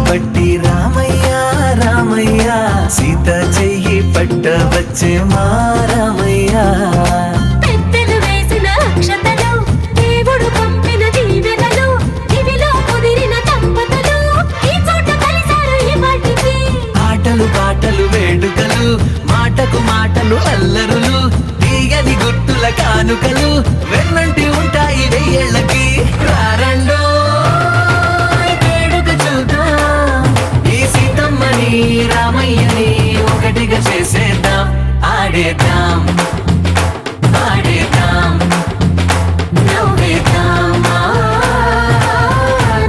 పట్టి రామయ్య రామయ్య సీత చెయ్యి పట్ట వచ్చే మా రామయ్య పెద్దలు వేసిన అక్షతలు దేవుడు పంపిన దీవెనలు ఇవిలో కుదిరిన దంపతులు ఈ చోట కలిసారు ఈ వాటికి ఆటలు పాటలు వేడుకలు మాటకు మాటలు అల్లరులు తీయని గుర్తుల కానుకలు వెన్నంటి ఉంటాయి వెయ్యేళ్ళకి రారండో వేడుక చూద్దాం ఈ సీతమ్మని రామయ్యని ఒకటిగా చేసేద్దాం ఆడేద్దాం ఆడేద్దాం నవ్వేద్దాం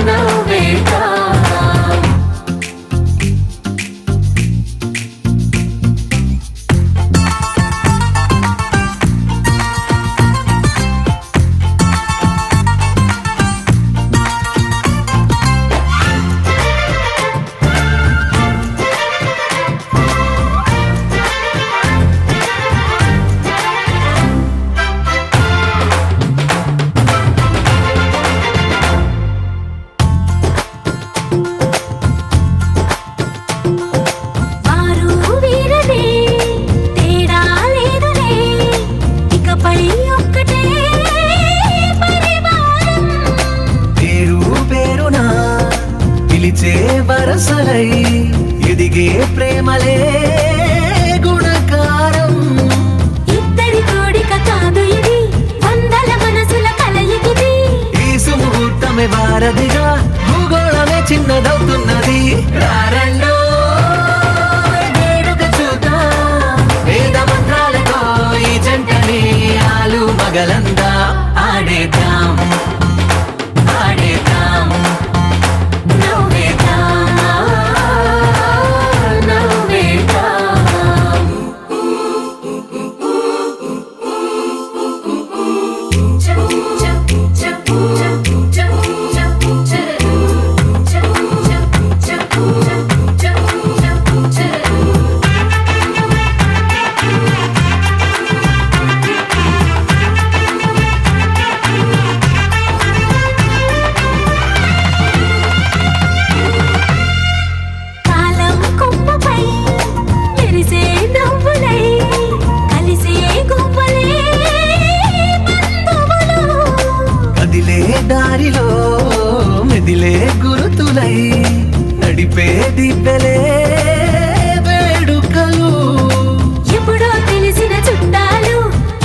నవ్వేద్దాం వారు వీరనే తేడా లేదులే ఇకపై ఒక్కటే పరివారం పేరు పేరునా పిలిచే వరసలై ఎదిగే ప్రేమలే గుణకారం ఇద్దరి కోడిక కాదు ఇది వందల మనసుల కలయికిది ఈ సుముహూర్తమే వారధిగా భూగోళమే చిన్నదవుతున్నది రారండో వేడుక చూద్దాం వేద మంత్రాలతో ఈ జంటని ఆలు మగలందా ఆడేద్దాం ఆడేద్దాం నవ్వేద్దాం నవ్వేద్దాం కాలం కొమ్మపై మెరిసే నవ్వులై కలిసే గువ్వలే బంధువులు కదిలే దారిలో మెదిలే గురుతులై నడిపే దివ్యలే వేడుకలు ఎప్పుడో తెలిసిన చుట్టాలు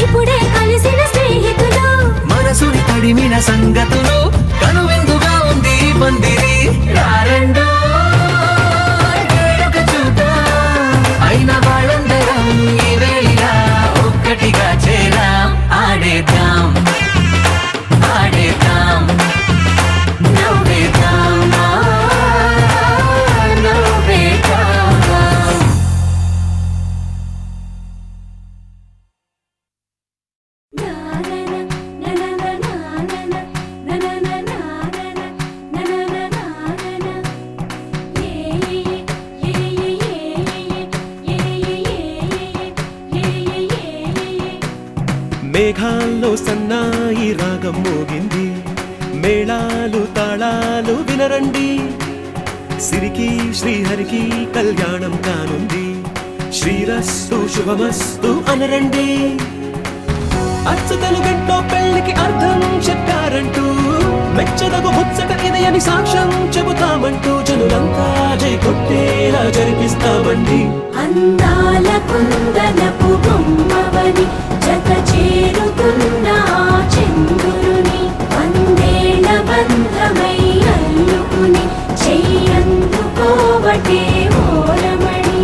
ఇప్పుడే కలిసిన స్నేహితులు మనసుని తడిమిన సంగతులు కనువిందుగా ఉంది ఈ పందిరి రారండో వేడుక చూద్దాం అయిన వాళ్ళందరం ఈ వేళ ఒక్కటిగా చేరాం ఆడేద్దాం ఆడేద్దాం నవ్వేద్దాం నవ్వేద్దాం మేఘాల్లో సన్నాయి రాగం మోగింది మేళాలు తాళాలు వినరండి సిరికి శ్రీహరికి కళ్యాణం కానుంది శ్రీరస్తు శుభమస్తు అనరండి అచ్చతలు గంటో పెళ్లికి అర్థం చెప్పారంటూ మెచ్చదగు ముచ్చట ఇది అని సాక్ష్యం చెబుతామంటూ జనులంతా జై కొట్టేలా జరిపిస్తామండి అందాల కుందనపు బొమ్మవని జత చేరుకున్న ఆ చంద్రుని వందేళ్ల బంధమై అల్లుకుని చెయ్యందుకోవటే ఓరమణి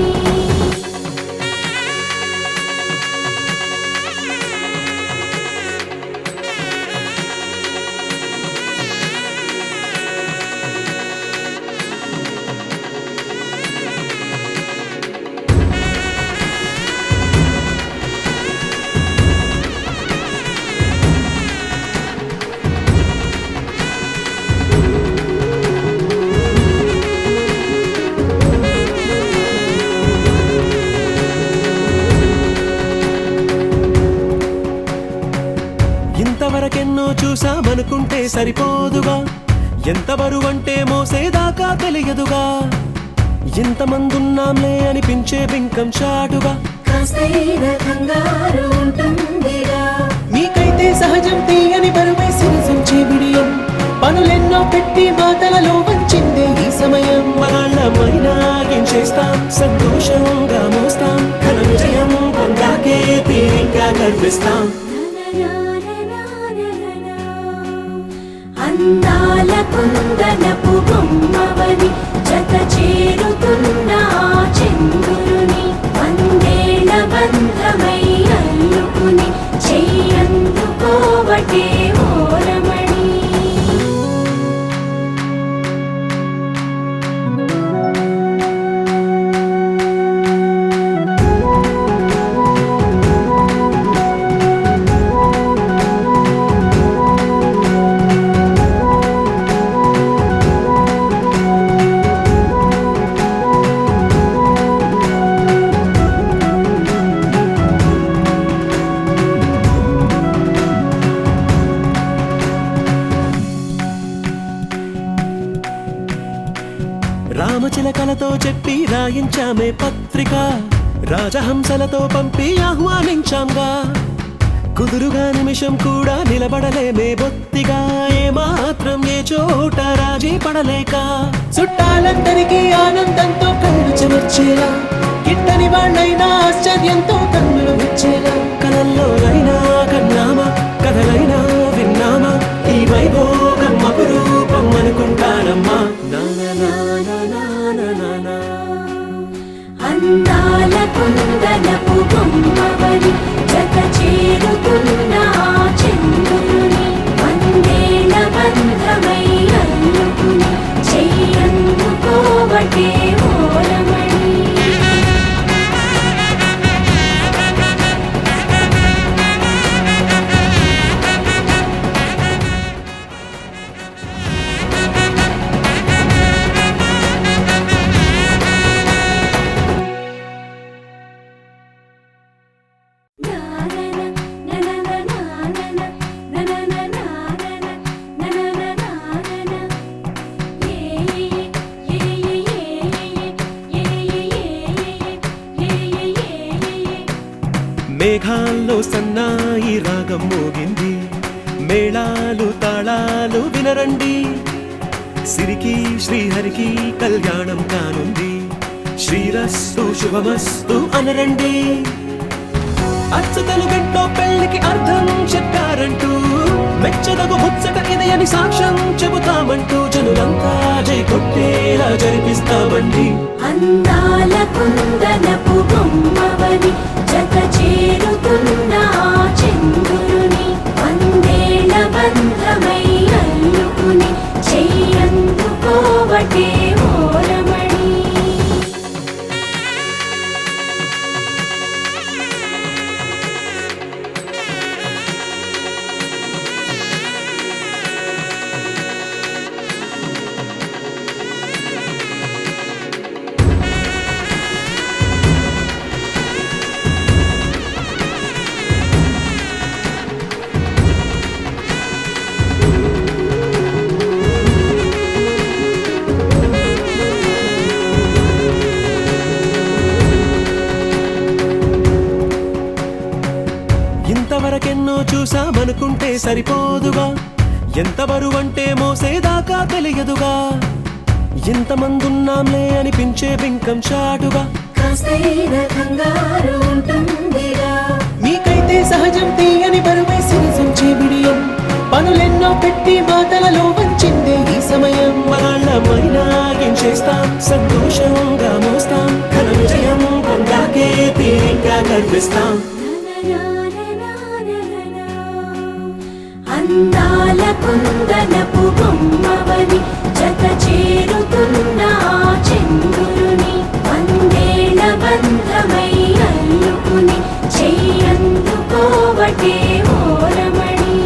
ఇంతవరకెన్నో చూసామనుకుంటే సరిపోదుగా ఎంత బరువంటే మోసేదాకా తెలియదుగా, ఎంతమందున్నాంలే అనిపించే బింకం చాటుగా. కాస్తైనా కంగారు ఉంటుందిగా, మీకైతే సహజం తీయని బరువై సిరిసంచే బిడియం, పనులెన్నో పెట్టి మాటలలో వంచిందే ఈ సమయం. మగాళ్ళమైనా ఏం చేస్తాం, సంతోషంగా మోస్తాం, ఘన విజయం పొందాకే తీరిగ్గా గర్విస్తాం. అందాల కుందనపు బొమ్మవని జత చేరుతున్న ఆ చంద్రుని, వందేళ్ల బంధమై అల్లుకుని చెయ్యందుకోవటే ఓరమణి. రామచిలకలతో చెప్పి రాయించామే పత్రిక, రాజహంసలతో పంపి ఆహ్వానించాంగా. కుదురుగా నిమిషం కూడా నిలబడలేమే బొత్తిగా, ఏ మాత్రం ఏ చోట రాజీ పడలేక. చుట్టాలందరికీ ఆనందంతో కళ్ళు చెమర్చేలా, గిట్టని వాళ్ళైనా ఆశ్చర్యంతో కన్నులు వచ్చేలా. కలల్లోనైనా కన్నామా, కథలైనా విన్నామా, ఈ వైభోగం అపురూపం అనుకుంటానమ్మా. అందాల కుందనపు బొమ్మవని జత చేరుతున్న ఆ చంద్రుని, వందేళ్ల బంధమై అల్లుకుని చెయ్యందుకోవటే ఓరమణి. మేఘాల్లో సన్నాయి రాగం మోగింది, మేళాలు తాళాలు వినరండి, సిరికి శ్రీహరికి కళ్యాణం కానుంది, శ్రీరస్తు శుభమస్తు అనరండి. అచ్చతలు గంటో పెళ్లికి అర్థం చెప్పారంటూ, మెచ్చదగు ముచ్చట ఇది అని సాక్ష్యం చెబుతామంటూ, జనులంతా జై కొట్టేలా జరిపిస్తామండి. అందాల కుందనపు బొమ్మవని జత చేరుతున్న ఆ చంద్రుని, వందేళ్ల బంధమై అల్లుకుని చెయ్యందుకోవటే ఓరమణి. ఇంతవరకెన్నో చూసామనుకుంటే సరిపోదుగా, ఎంత బరువంటే మోసేదాకా తెలియదుగా, ఎంతమందున్నాంలే అనిపించే బింకం చాటుగా. కాస్తైనా కంగారు ఉంటుందిగా, మీకైతే సహజం తీయని బరువై సిరిసంచే బిడియం, పనులెన్నో పెట్టి మాటలలో వంచిందే ఈ సమయం. మగాళ్ళమైనా ఏం చేస్తాం, సంతోషంగా మోస్తాం, ఘన విజయం పొందాకే తీరిగ్గా గర్విస్తాం. అందాల కుందనపు బొమ్మవని జత చేరుతున్న ఆ చంద్రుని, వందేళ్ల బంధమై అల్లుకుని చెయ్యందుకోవటే ఓరమణి.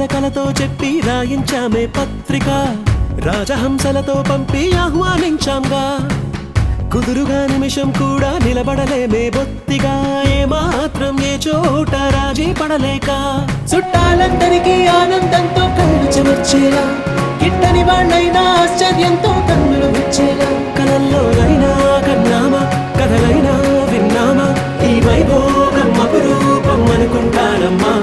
చిలకలతో చెప్పి రాయించామే పత్రిక రాజహంసలతో పంపి ఆహ్వానించాంగా కుదురుగా నిమిషం కూడా నిలబడలేమే బొత్తిగా ఏమాత్రం ఏ చోట రాజీ పడలేక చుట్టాలందరికీ ఆనందంతో కళ్ళు చెమర్చేలా గిట్టని వాళ్ళైనా ఆశ్చర్యంతో కన్నులు వచ్చేలా కలల్లోనైనా కన్నామా కథలైనా విన్నామా ఈ వైభోగం అపురూపం అనుకుంటానమ్మా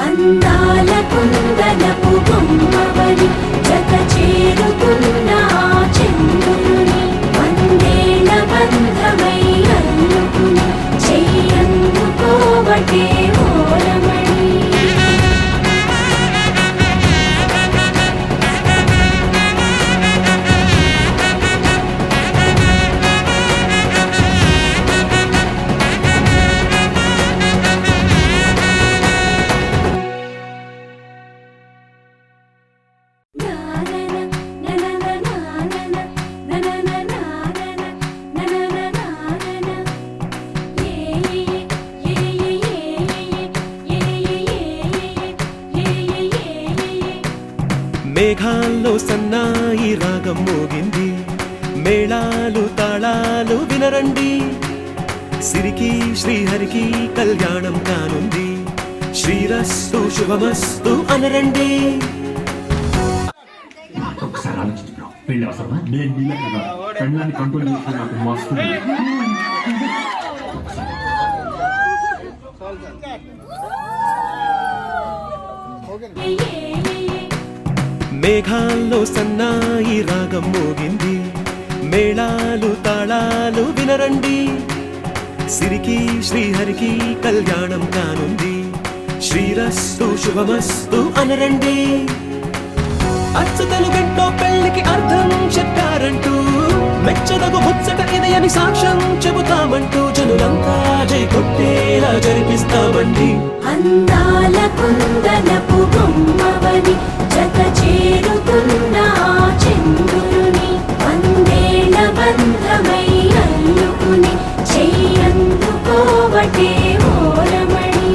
అందాల కుందనపు బొమ్మవని జత చేరుతున్న ఆ చంద్రుని వందేళ్ల బంధమై అల్లుకుని చెయ్యందుకోవటే ఓరమణి మేఘాల్లో సన్నాయి రాగం మోగింది మేళాలు తాళాలు వినరండి సిరికి శ్రీహరికి కళ్యాణం కానుంది శ్రీరస్తు శుభమస్తు అనరండి ఒకసారి ఆలోచించుకున్నావు పెళ్ళి అవసరమా నేను నీళ్ళ కదా పెళ్ళాన్ని కంట్రోల్ చేసి నాకు మస్తు మేఘాల్లో సన్నాయి రాగం మోగింది మేళాలు తాళాలు వినరండి సిరికి శ్రీహరికి కళ్యాణం కానుంది శ్రీరస్తు శుభమస్తు అనరండి అచ్చతలు గంటో పెళ్లికి అర్థం చెప్పారంటూ మెచ్చదగు ముచ్చట ఇది అని సాక్ష్యం చెబుతామంటూ జనులంతా జై కొట్టేలా జరిపిస్తామండి అందాల కుందనపు బొమ్మవని జత చేరుతున్న ఆ చంద్రుని వందేళ్ల బంధమై అల్లుకుని చెయ్యందుకోవటే ఓరమణి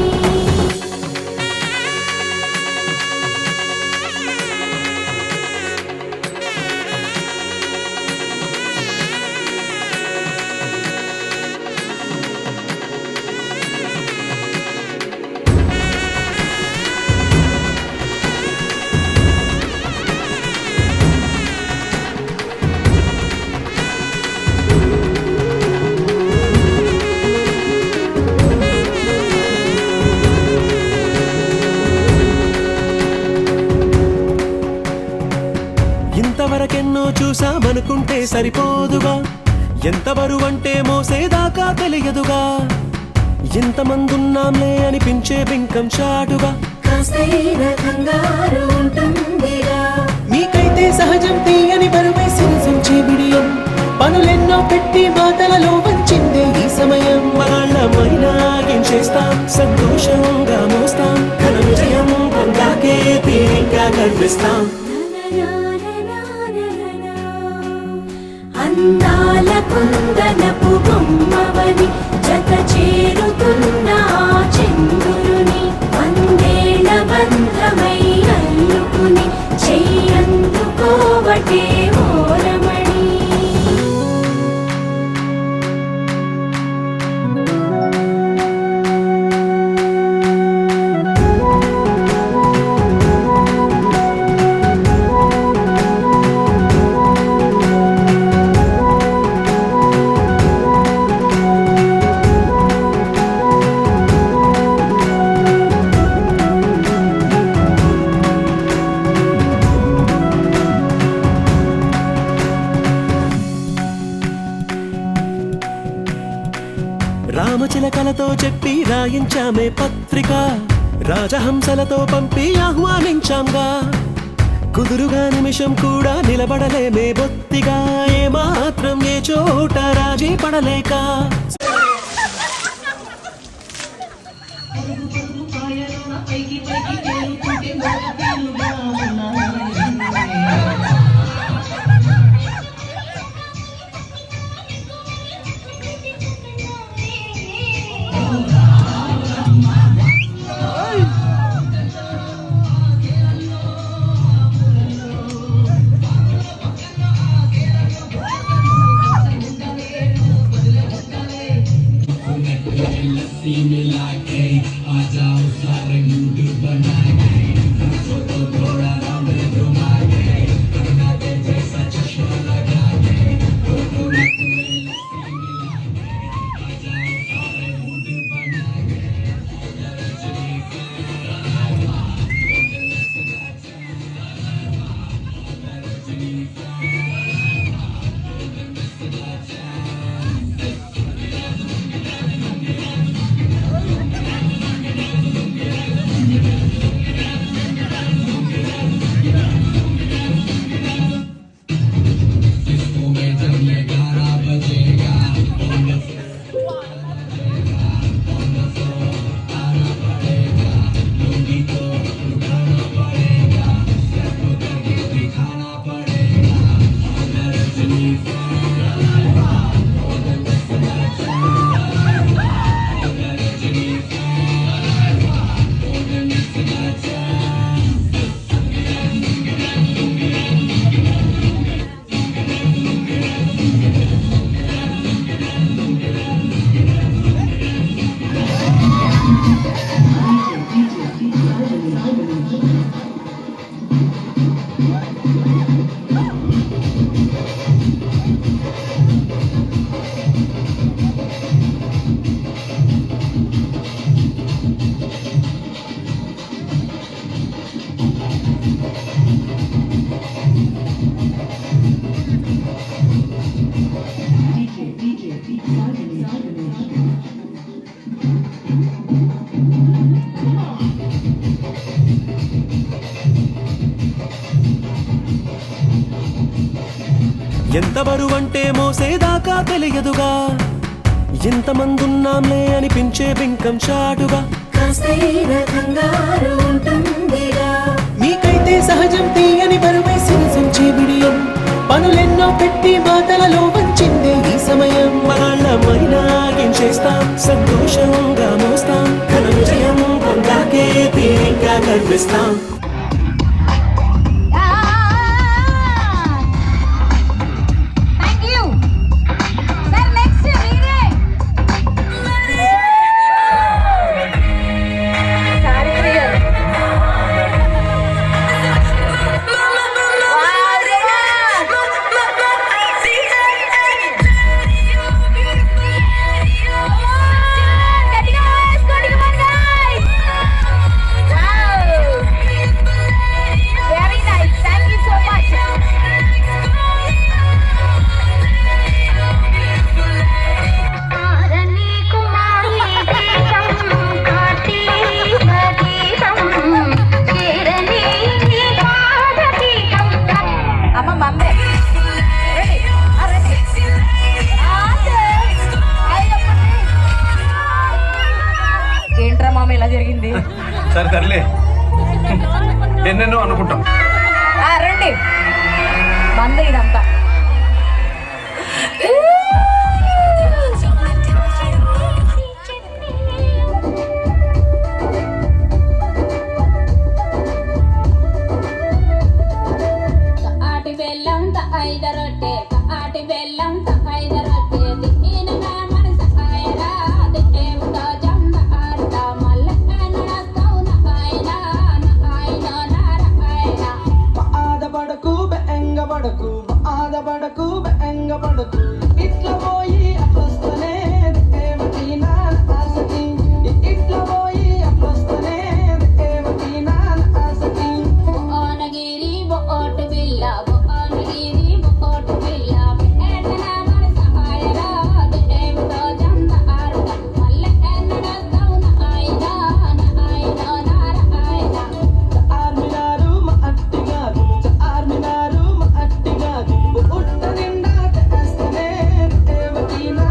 ఇంతవరకెన్నో చూసామనుకుంటే సరిపోదుగా ఎంత బరువంటే మోసేదాకా తెలియదుగా ఇంతమందున్నాంలే అనిపించే బింకం చాటుగా కాస్తైన కంగారు ఉంటుందిరా మీకైతే సహజం తీయని బరువే సిరిసంచే బిడియం పనులెన్నో పెట్టి మాటలలో వంచిందే ఈ సమయం వాళ్ళమైనా ఏం చేస్తాం సంతోషంగా మోస్తాం ఘన విజయం పొందాకే తీరిగ్గా కనిపిస్తాం అందాల కుందనపు బొమ్మవని జత చేరుతున్న ఆ చంద్రుని వందేళ్ల బంధమై అల్లుకుని చెయ్యందుకోవటే ఓరమణి రామచిలకలతో చెప్పి రాయించామే పత్రిక రాజహంసలతో పంపి ఆహ్వానించాంగా కుదురుగా నిమిషం కూడా నిలబడలేమే బొత్తిగా ఏమాత్రం ఏ చోట రాజీ పడలేక Oh, ఎంత బరువంటే మోసేదాకా తెలియదుగా, ఎంతమందున్నాంలే అనిపించే బింకం చాటుగా. కాస్తైన కంగారు ఉంటుందిగా, మీకైతే సహజం తీయని బరువై సిరిసంచే బిడియం. పనులెన్నో పెట్టి మాటలలో వంచిందే ఈ సమయం. మనాళ్ళమైనా ఏం చేస్తాం, సంతోషంగా మోస్తాం. ఘన విజయం పొందాకే తీరిగ్గా కనిపిస్తాం. ఏంట్రా మామ ఇలా జరిగింది? సరే తరలే, ఎన్నెన్నో అనుకుంటాం. రండి మంద ఇదంతా. ఆటి బెల్లం ఐద రొట్టె, ఆటి బెల్లం ఐద రొట్టె. ఆదపడకు బెంగపడకు, ఇట్లా పోయి అట్లొస్తనే ఏమిటి నా ఆసక్తి. ఇట్లా పోయి అట్లొస్తనే ఏమిటి నా ఆసక్తి. ఓనగిరి బోటు బిల్ల, ఓనగిరి బోటు బిల్ల. ఎన్నడ మన సహాయరా ఏమిటో జంద ఆరుట. మళ్ళీ ఎన్నడస్తావు నాయనా నాయనా నారాయణ. ఆర్మినారు మా అట్టి కాదు, ఆర్మినారు మా అట్టి కాదు. ఉట్ట నిండా తెస్తనే ఏమిటి నా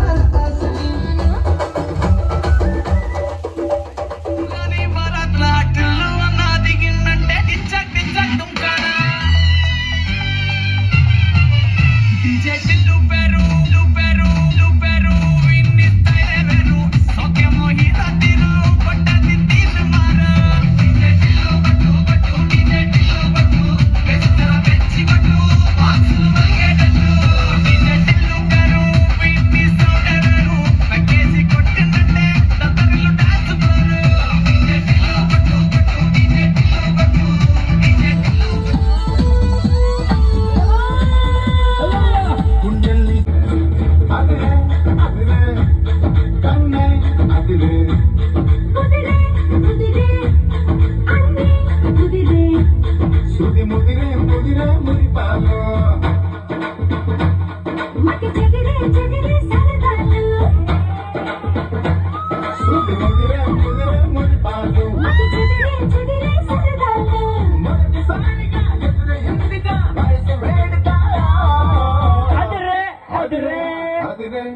అదిరే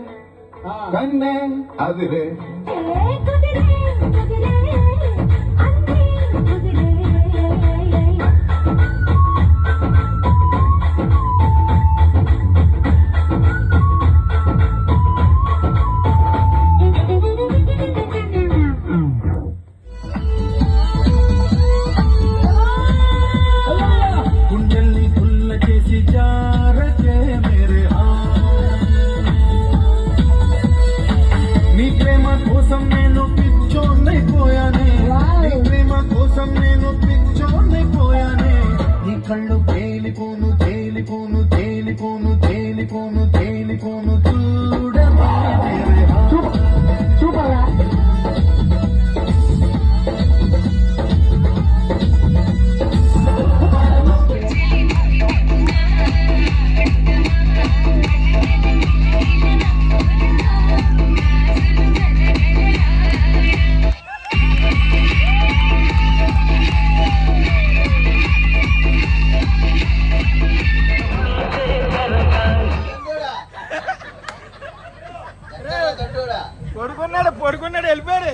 కన్నే అదిరే గుండెల్ని పుల్ల చేసి జారకే మేరే నీ ప్రేమ కోసం నేను పిచ్చోన్నైపోయానే నీ ప్రేమ కోసం నేను పిచ్చోన్నైపోయానే నీ కళ్ళు తేలిపోను తేలిపోను తేలిపోను తేలిపోను తేలిపోను చూడవా మేరే చూపరా పడుకున్నాడు వెళ్ళిపోయాడు.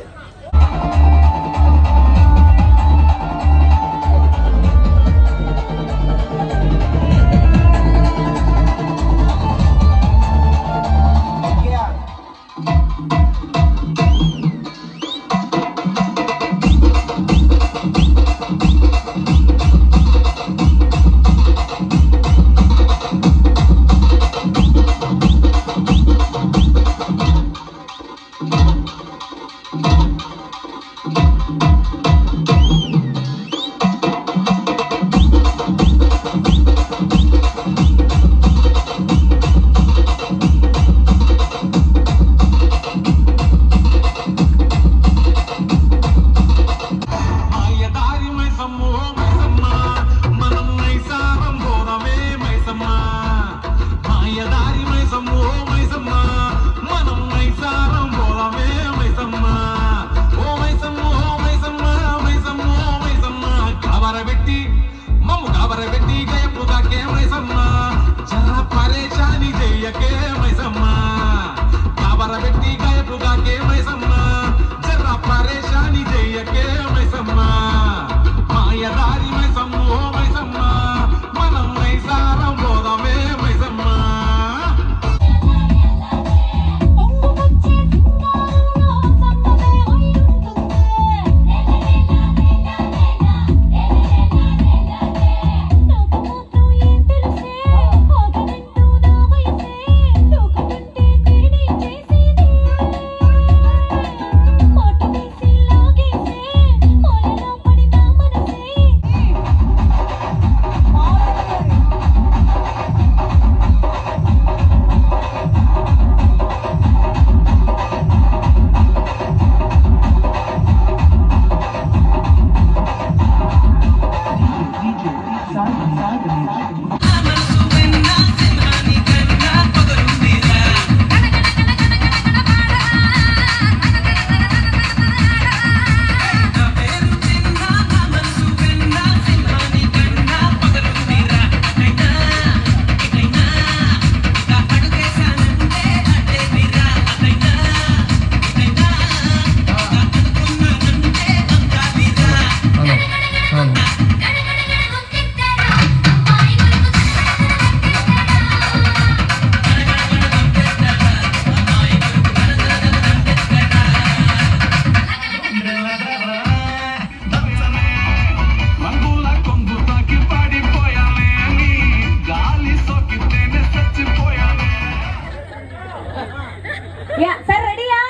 సార్ రెడీయా?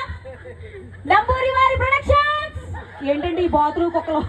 నంబూరి వారి ప్రొడక్షన్స్. ఏంటండి ఈ బాత్రూమ్ కుక్కలు?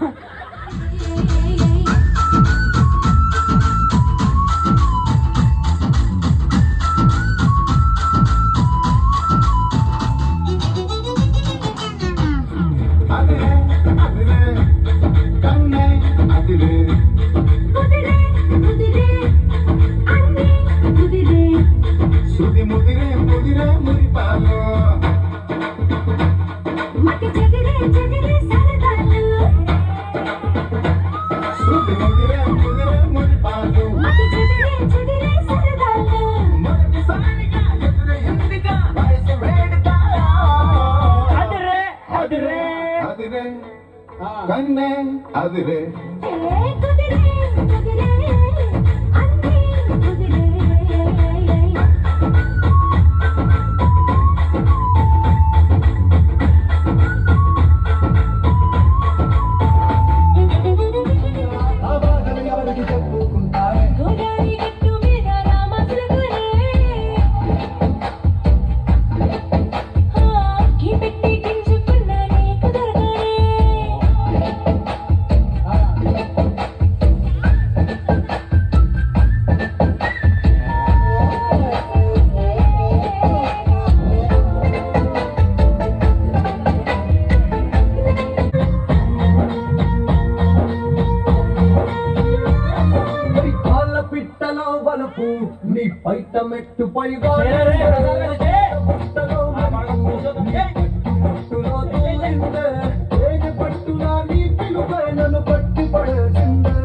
కన్నే అదిరే ఆ బాధలు ఎవరికి చెప్పుకుంటారే కాళ్ళ పిట్టలో వలపు నీ పైట మెట్టు పైగా పిట్టలో వలపు, నీ పట్టులో తేలిందే. ఏది పట్టునా నీ పిలుపే నన్ను పట్టి పడేసిందే.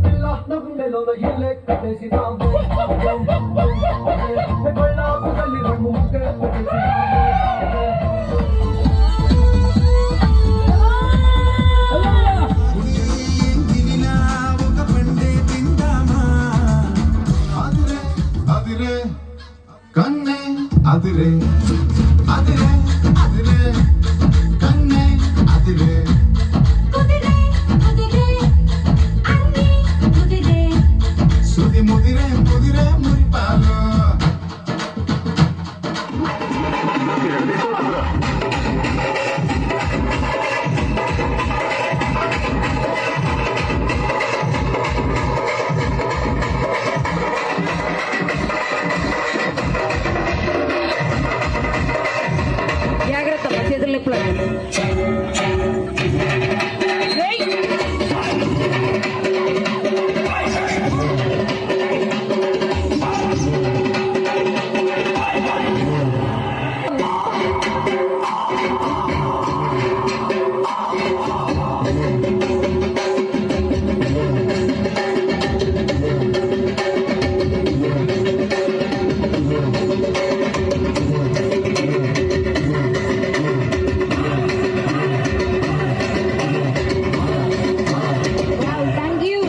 పిల్ల నా గుండెలోన ఇల్లే కట్టేసినావే. కళ్ళాపు తల్లి రంగు ముగ్గే పెట్టేసినావే. అదిరే కన్నే అదిరే అదిరే అదిరే కన్నే అదిరే సుది ముదిరే ముదిరే మురిపాలు జాగ్రత్త చేతులు నొప్పులు థ్యాంక్ యూ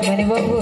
మణిబాబు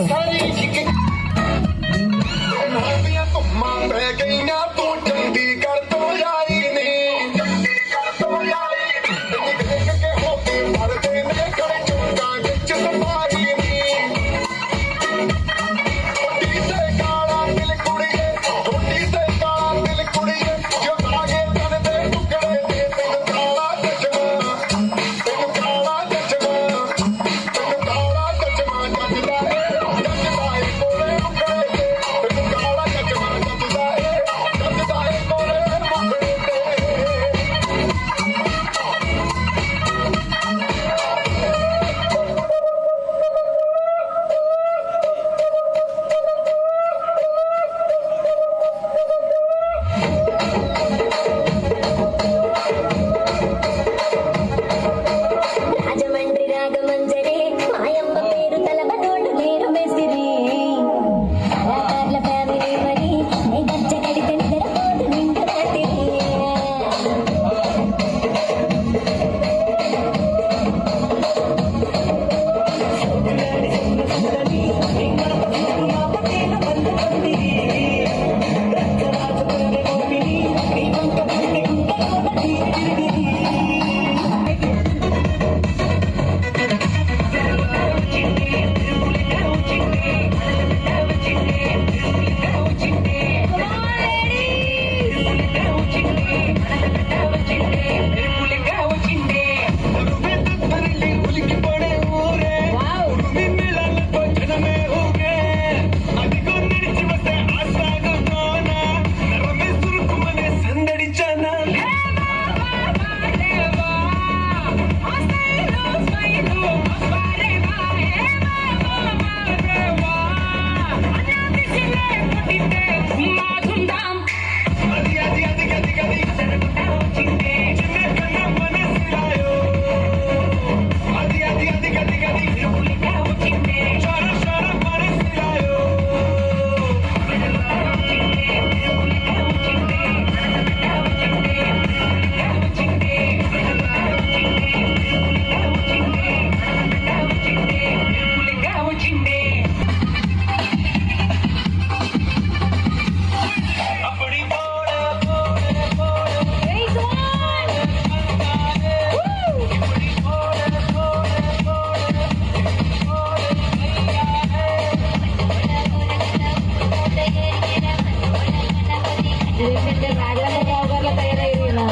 ఏంటంటే నాగలమ్మ బావగారులా తయారయ్యారు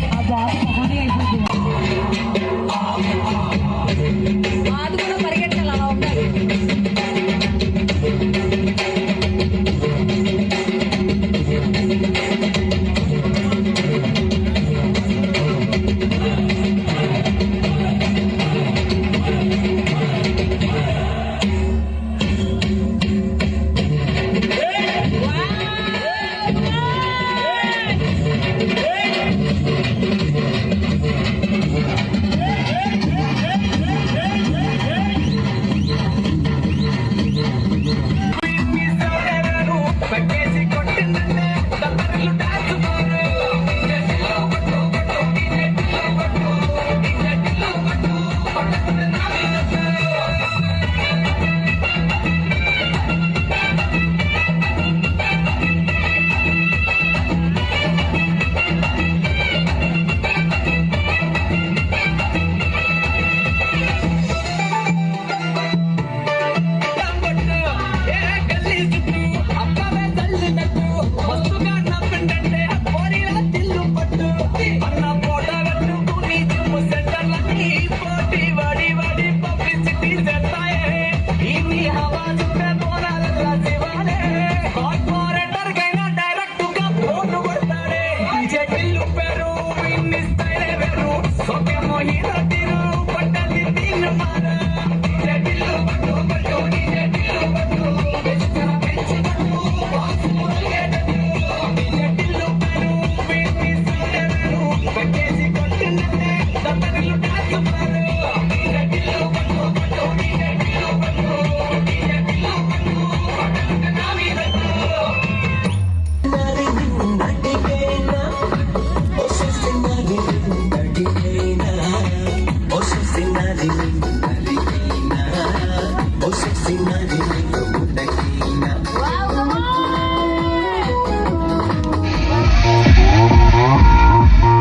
ఆ బాబు మొహమే అయిపోతుంది అది కూడా పరిగెట్టాలి అలా ఉండాలి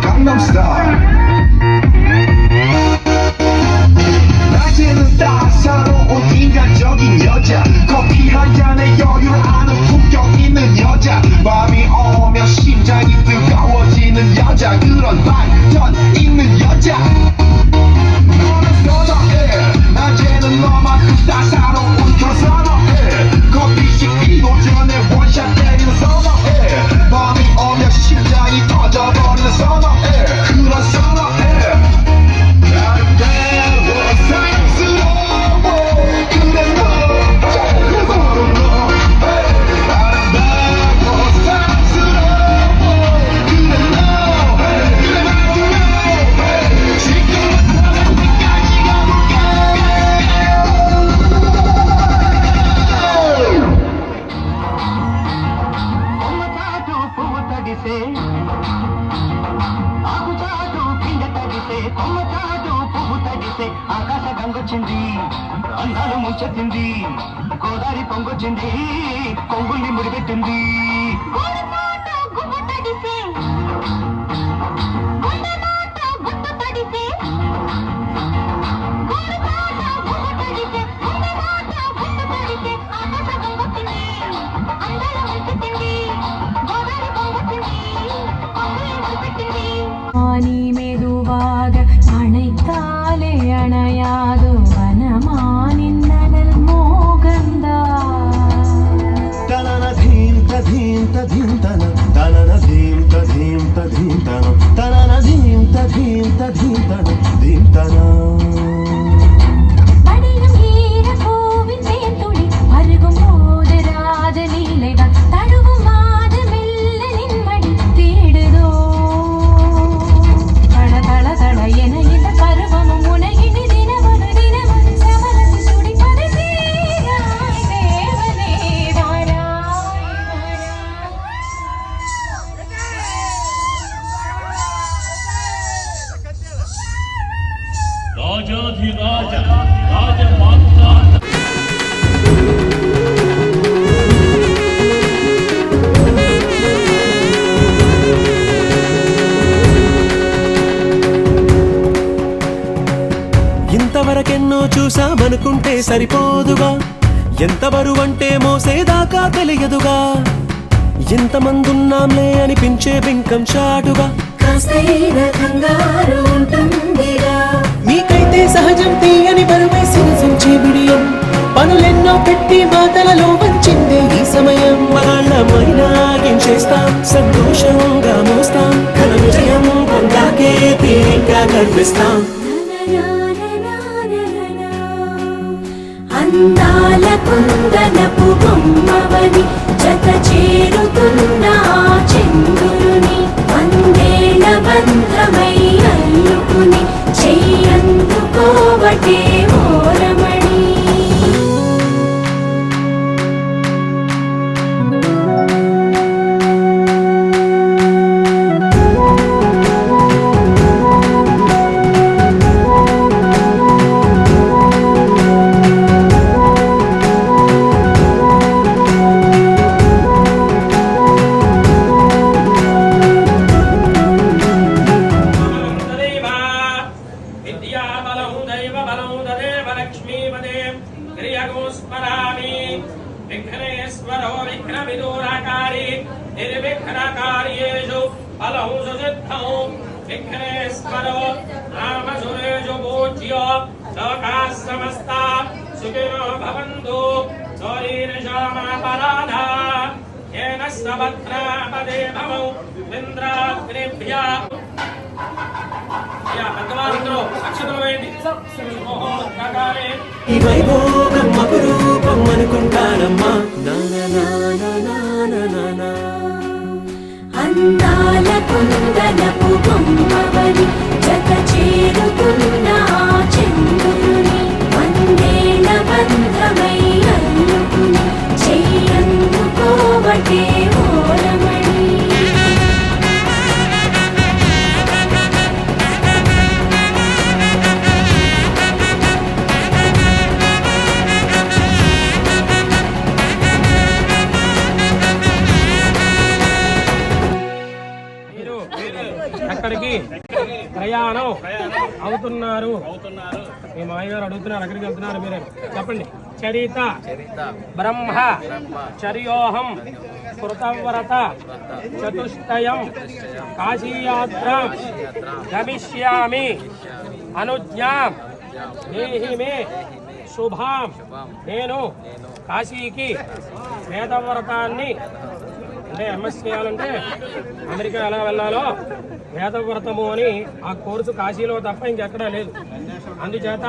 Gangnam Style. 낮에는 따사로운 인간적인 여자 커피 한 잔에 여유를 아는 품격 있는 여자 밤이 오면 심장이 뜨거워지는 여자 그런 반전 있는 여자 너는 선호해 낮에는 너만큼 따사로운 그런 선호해 커피 식기도 전에 원샷 때리는 선호해 밤이 오면 심장이 터져버리는 선호해 그런 선호해 아름다워 사랑스러워 그래 너 서로 너 아름다워 사랑스러워 그래 너 그래 나도 지금 어디까지 가볼까 కొమ్మచాటు పువ్వు తడిసే ఆకుచాటు పిండ తడిసే కొమ్మచాటు పువ్వు తడిసే ఆకాశ గంగొచ్చింది అందాలు ముంచెత్తింది గోదావరి పొంగొచ్చింది కొంగుల్ని ముడిపెట్టింది நீ மெதுவாக அணைத்தாலே அணையாது வனமானின் நனல் மோகந்தா తనన ధీం తధీం తధీం తన తనన ధీం తధీం తధీం తన తనన ధీం తధీం తధీం తన ధీం తన படியும் ஈர பூவின் தேன்துளி அருகும் போது ராஜ லீலைகள் தழுவும் மாது மெல்ல நின்மடி தேடுதோ தள தள தள என இந்த பருவமும் உலகினி தினமொரு சமரத்து துடிப்பது தீராய் தேவனே வாராய் రాజాధిరాజ రాజమాత ఇంతవరకెన్నో చూసామనుకుంటే సరిపోదుగా, ఎంత బరువంటే మోసేదాకా తెలియదుగా, ఎంతమందున్నాంలే అనిపించే బింకం చాటుగా మీకైతే సహజం తీయని బరువై సిరసించే బిడియం, పనులెన్నో పెట్టి మాటలలో వంచిందే ఈ సమయం. మగాళ్ళమైనా ఏం చేస్తాం, సంతోషంగా మోస్తాం, ఘన విజయం పొందాకే తీరిగ్గా కనిపిస్తాం. అందాల కుందనపు బొమ్మవని జత చేరుతున్న చంద్రుని వందేల బంధమై అల్లుకుని చెయ్యందుకోవటే ఓరమణి. విఘ్నేశ్వరో విఘ్న విదూరకారి నిర్విఘ్నకార్యేషు ఫలం సుసిద్ధం. విఘ్నేశ్వరో రామసురేషు పూజ్యో లోకాః సమస్తాః సుఖినో భవంతు. శరీరశామాపరాధా येन सबध्रापदे भवौ इन्द्राग्निभ्यः. या भगवानंदरो अक्षतలు వేయండి. ఓహోకారే ఈ వైభోగం అపురూపం అనుకుంటానమ్మా. నా నా నా నా నా నా నా. అందాల కుందనపు బొమ్మవని జత చేరుతున్న చంద్రుని వందేల బంధమై అల్లుకుని చెయ్యందుకోవటే ఓరమణి. ఎక్కడికి ప్రయాణం అవుతున్నారు? మీ మాయగారు అడుగుతున్నారు ఎక్కడికి వెళ్తున్నారు మీరే చెప్పండి. చరిత బ్రహ్మ చర్యోహం కృతవ్రత చతుష్టయం కాశీయాత్రాం గమిష్యామి అనుజ్ఞాం దేహి మే శుభాం. నేను కాశీకి వేదవ్రతాన్ని అంటే ఎంఎస్ చేయాలంటే అమెరికా ఎలా వెళ్ళాలో వేదవ్రతము అని ఆ కోర్సు కాశీలో తప్ప ఇంకెక్కడా లేదు. అందుచేత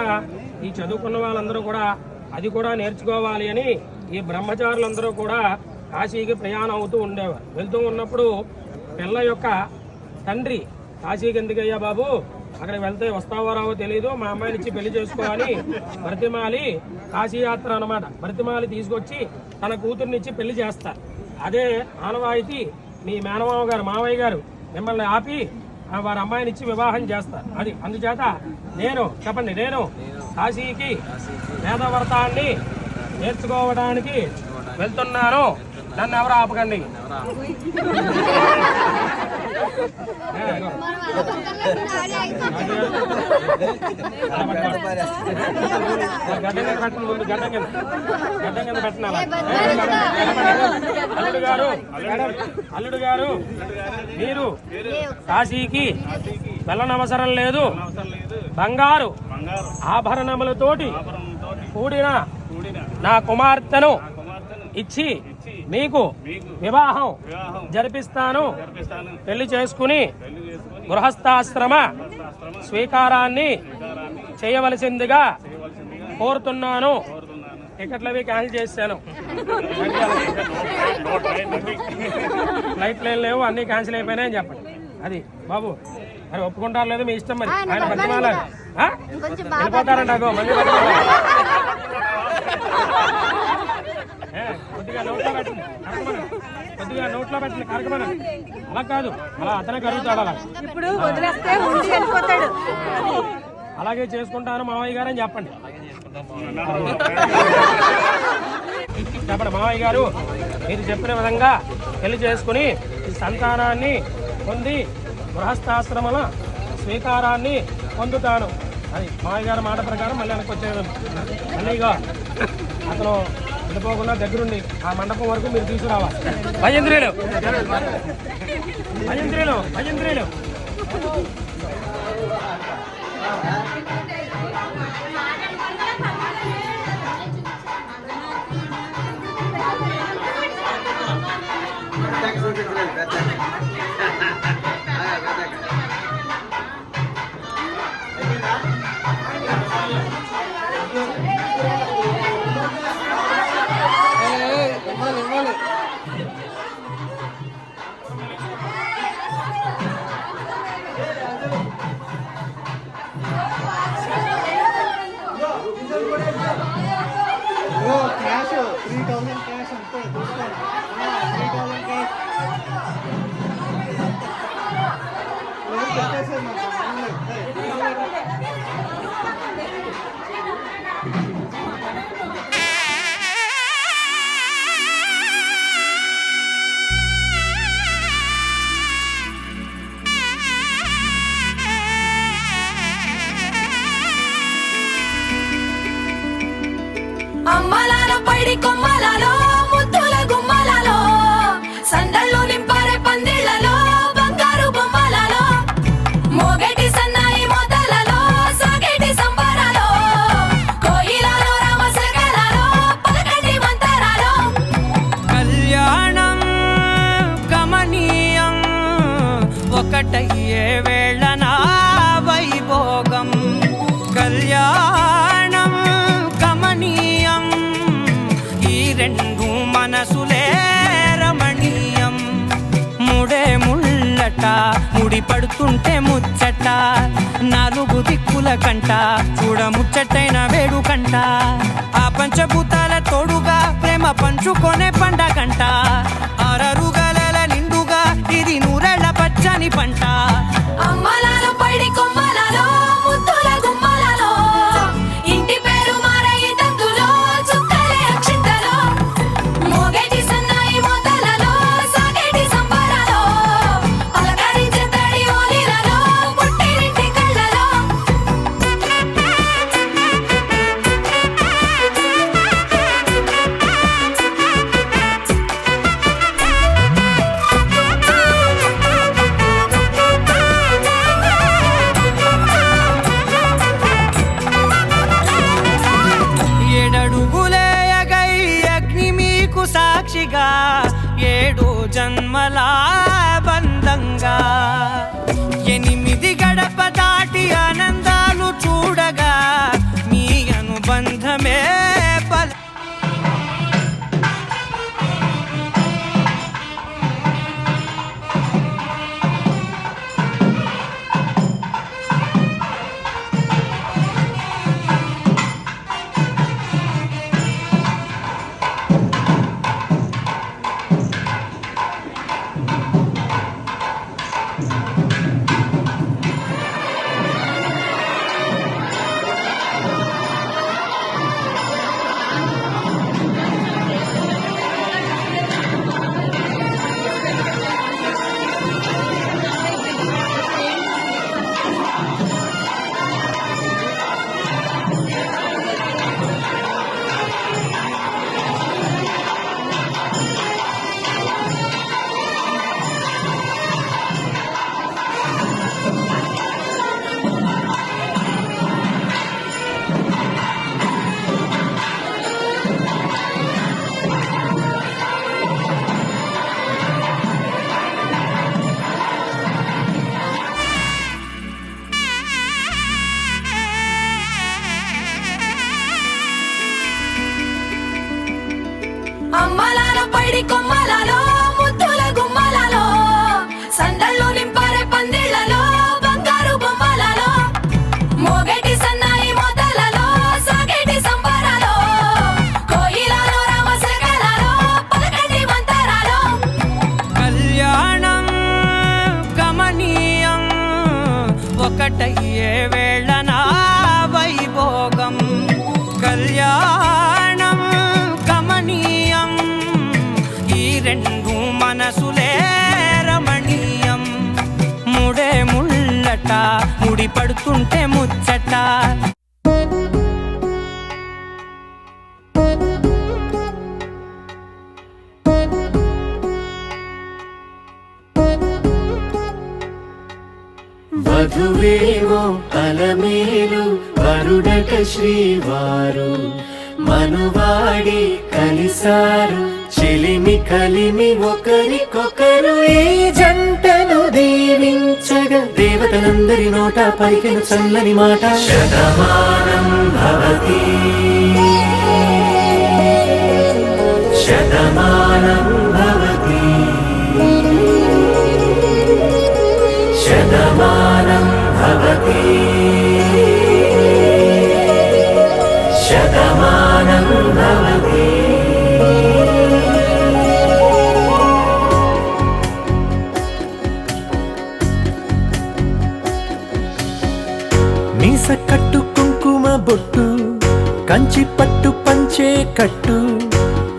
ఈ చదువుకున్న వాళ్ళందరూ కూడా అది కూడా నేర్చుకోవాలి అని ఈ బ్రహ్మచారులందరూ కూడా కాశీకి ప్రయాణం అవుతూ ఉండేవారు. వెళ్తూ ఉన్నప్పుడు పిల్ల యొక్క తండ్రి కాశీకి ఎందుకయ్యా బాబు, అక్కడికి వెళ్తే వస్తావో రావో తెలియదు, మా అమ్మాయిని ఇచ్చి పెళ్లి చేసుకోవాలి బ్రతిమాలి కాశీయాత్ర అన్నమాట. బ్రతిమాలి తీసుకొచ్చి తన కూతుర్నిచ్చి పెళ్లి చేస్తారు. అదే ఆనవాయితీ మీ మేనమామ గారు మావయ్య గారు మిమ్మల్ని ఆపి వారి అమ్మాయిని ఇచ్చి వివాహం చేస్తారు. అది అందుచేత నేను చెప్పండి, నేను కాశీకి వేదవ్రతాన్ని నేర్చుకోవడానికి వెళ్తున్నాను, నన్ను ఎవరు ఆపకండి. ముందు గడ్డం కింద పెట్టినారా? అల్లుడు గారు మీరు కాశీకి వెళ్ళనవసరం లేదు. బంగారు ఆభరణములతోటి కూడిన నా కుమార్తెను ఇచ్చి మీకు వివాహం జరిపిస్తాను. పెళ్లి చేసుకుని గృహస్థాశ్రమ స్వీకారాన్ని చేయవలసిందిగా కోరుతున్నాను. టికెట్లు అవి క్యాన్సిల్ చేశాను. ఫ్లైట్లు ఏం లేవు, అన్నీ క్యాన్సిల్ అయిపోయినాయని చెప్పండి. అది బాబు మరి ఒప్పుకుంటారు లేదు మీ ఇష్టం. మరి ఆయన బతిమాలాలి వెళ్ళిపోతారంట. మంది కొద్దిగా నోట్లో పెట్టండి, కొద్దిగా నోట్లో పెట్టండి కరకమని. అలా కాదు, అలా అతనే కరుగుతాడు. అలా ఇప్పుడు వదిలేస్తే ఉండి వెళ్ళిపోతాడు. అలాగే చేసుకుంటాను మావయ్య గారు అని చెప్పండి. చెప్పండి మావయ్య గారు, మీరు చెప్పిన విధంగా పెళ్లి చేసుకుని సంతానాన్ని పొంది గృహస్థాశ్రమాల స్వీకారాన్ని పొందుతాను. అది మామయ్య గారి మాట ప్రకారం మళ్ళీ వెనక్కి వచ్చేది. మళ్ళీ ఇక అతను వెళ్ళిపోకుండా దగ్గరుండి ఆ మండపం వరకు మీరు తీసుకురావాలి. భజంత్రీలు భజంత్రీలు భజంత్రీలు అమ్మలాలో పైడి కొమ్మలలో ముద్దుల గుమ్మలలో సందళ్ళు నింపారే పందిళ్లలో బంగారు బొమ్మలలో మోగేటి సన్నాయి మోతలలో సాగేటి సంబరాలో కోయిలలో రామశకలలో పలకటి మంతరాలో కళ్యాణం గమనీయం ఒకటయ్యే వేళనా వైభోగం కళ్యాణం గమనీయం ఈ రెండు మనసులే రమణీయం ముడే ముళ్ళట ముడి పడుతుంటే ముచ్చట నాలుగు దిక్కుల కంట చూడ ముచ్చటైన వేడుకంట ఆ పంచభూతాల తోడుగా ప్రేమ పంచుకొనే పండగంట ఆరరుగల నిండుగా ఇది నూరెళ్ళ పచ్చని పంట అమ్మలాలో పైడి కొమ్మలలో ముద్దుల గుమ్మలలో ఇంటి పేరు మారయి తందులో చుక్కలే అక్షింతలో మోగేటి సన్నాయి మోతలలో సాగేటి సంబరాలో పలకరించే తడి ఓలిలలో పుట్టినింటి కళ్ళలో ఏడడుగులేయగై అగ్ని మీకు సాక్షిగా ఏడు జన్మల బంధంగా 8 గడప దాటి ఆనందాలు చూడగా మీ అనుబంధమే బల అమ్మలాలో పైడి కొమ్మలలో ముద్దుల గుమ్మలలో సందళ్ళు నింపారే పందిళ్లలో బంగారు బొమ్మలలో మోగేటి సన్నాయి మోతలలో సాగేటి సంబరాలో కోయిలలో రామశకలలో పలకటి మంతరాలో కళ్యాణం గమనీయం ఒకటయ్యే వేళనా వైభోగం కళ్యాణం గమనీయం ఈ రెండు మనసులే రమణీయం ముడే ముళ్ళట ముడి పడుతుంటే ముచ్చట అలమేలు వరుడట శ్రీవారు మనువాడి కలిసారు చెలిమి కలిమి ఒకరికొకరు ఈ జంటను దీవించగా దేవతలందరి నోట పలికిన చల్లని మాట శతమానం భవతి శతమానం భవతి శతమానం భవతి శతమానం భవతి. మీస కట్టు కుంకుమ బొట్టు కంచి పట్టు పంచే కట్టు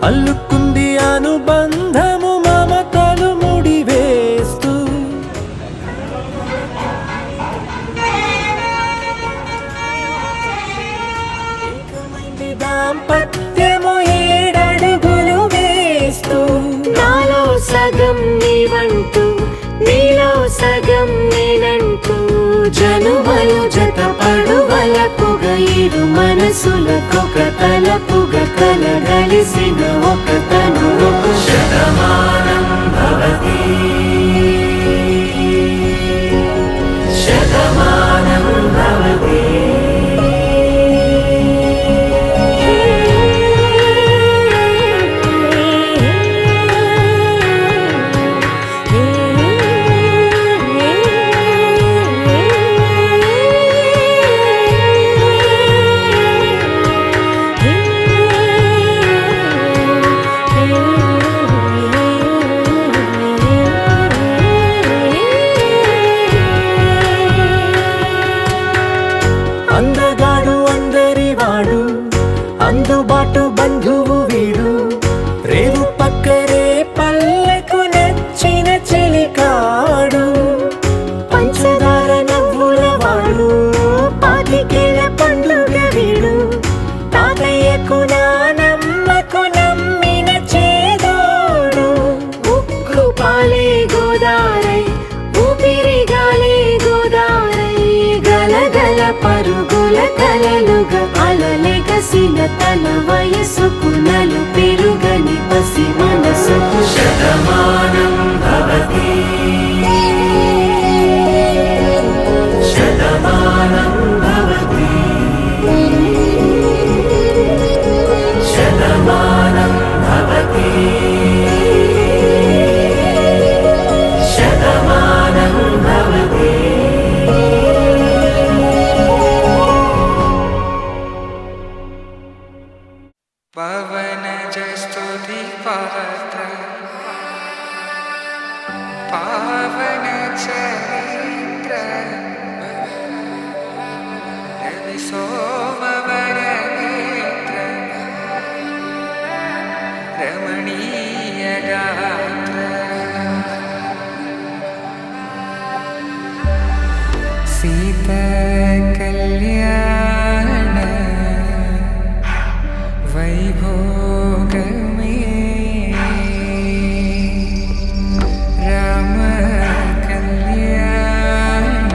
అల్లుకుంది అనుబంధము మమతలు ముడివేస్తూ దాంపత్యము 7 అడుగులు వేస్తూ నాలో సగం నీవంటూ నీలో సగం నేనంటూ జనుమలు జత పడువలపుగ ఇరు మనసులకొక తలపుగ కలగలిసిన ఒక తను శతమానం భవతి శతమానం భవతి. అందగాడు అందరివాడు అందుబాటు బంధువు వీడు రేవు పక్కరే పల్లెకు నచ్చిన చెలికాడు పంచదార నవ్వుల వాడు పాతికేల పండుగ వీడు తాతయ్యకు నానమ్మకు నమ్మిన చేదోడు ఉక్కు పాలే గోదారై ఊపిరి గాలే గోదారై గలగల పరుగుల కలలుగా అలలెగసిన తన వయసుకు నలు పెరుగని పసి మనసుకు శతమానం భవతి శతమానం భవతి శతమానం భవతి శతమానం భవతి. పవనజస్తుతి పాత్ర పావన చరిత్ర రవి సోమవర నేత్ర రమణీయ గాత్ర సీత కళ్యాణ వైభోగమే రామ కళ్యాణ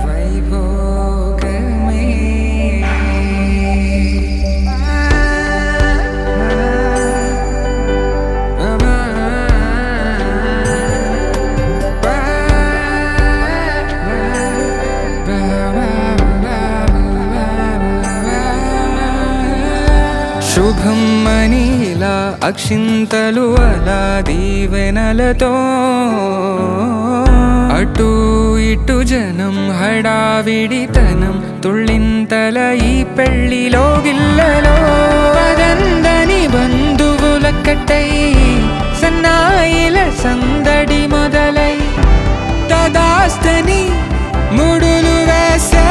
వైభోగమే శుభం మనీలా అక్షింతలు అలా దీవెనలతో అటు ఇటు జనం హడావిడితనం తుళ్ళింతల ఈ పెళ్లిలో గిల్లలో పదందని బంధువుల కట్టై సన్నాయిల సందడి మొదలై తదాస్తని ముడులు వేసే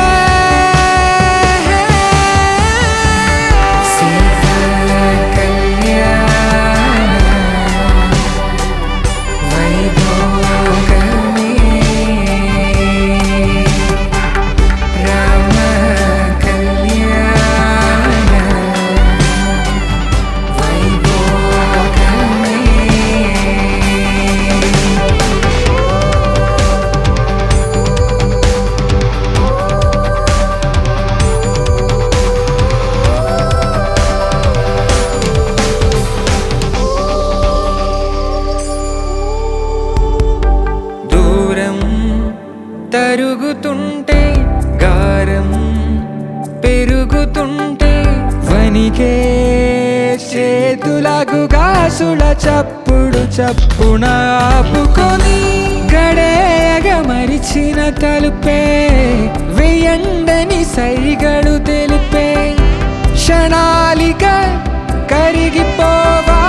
వణికే చేతులకు గాసుల చప్పుడు చప్పున ఆపుకొని గడేయగ మరిచిన తలుపే వెయ్యండని సైగడు తెలిపే క్షణాలిక కరిగిపోవా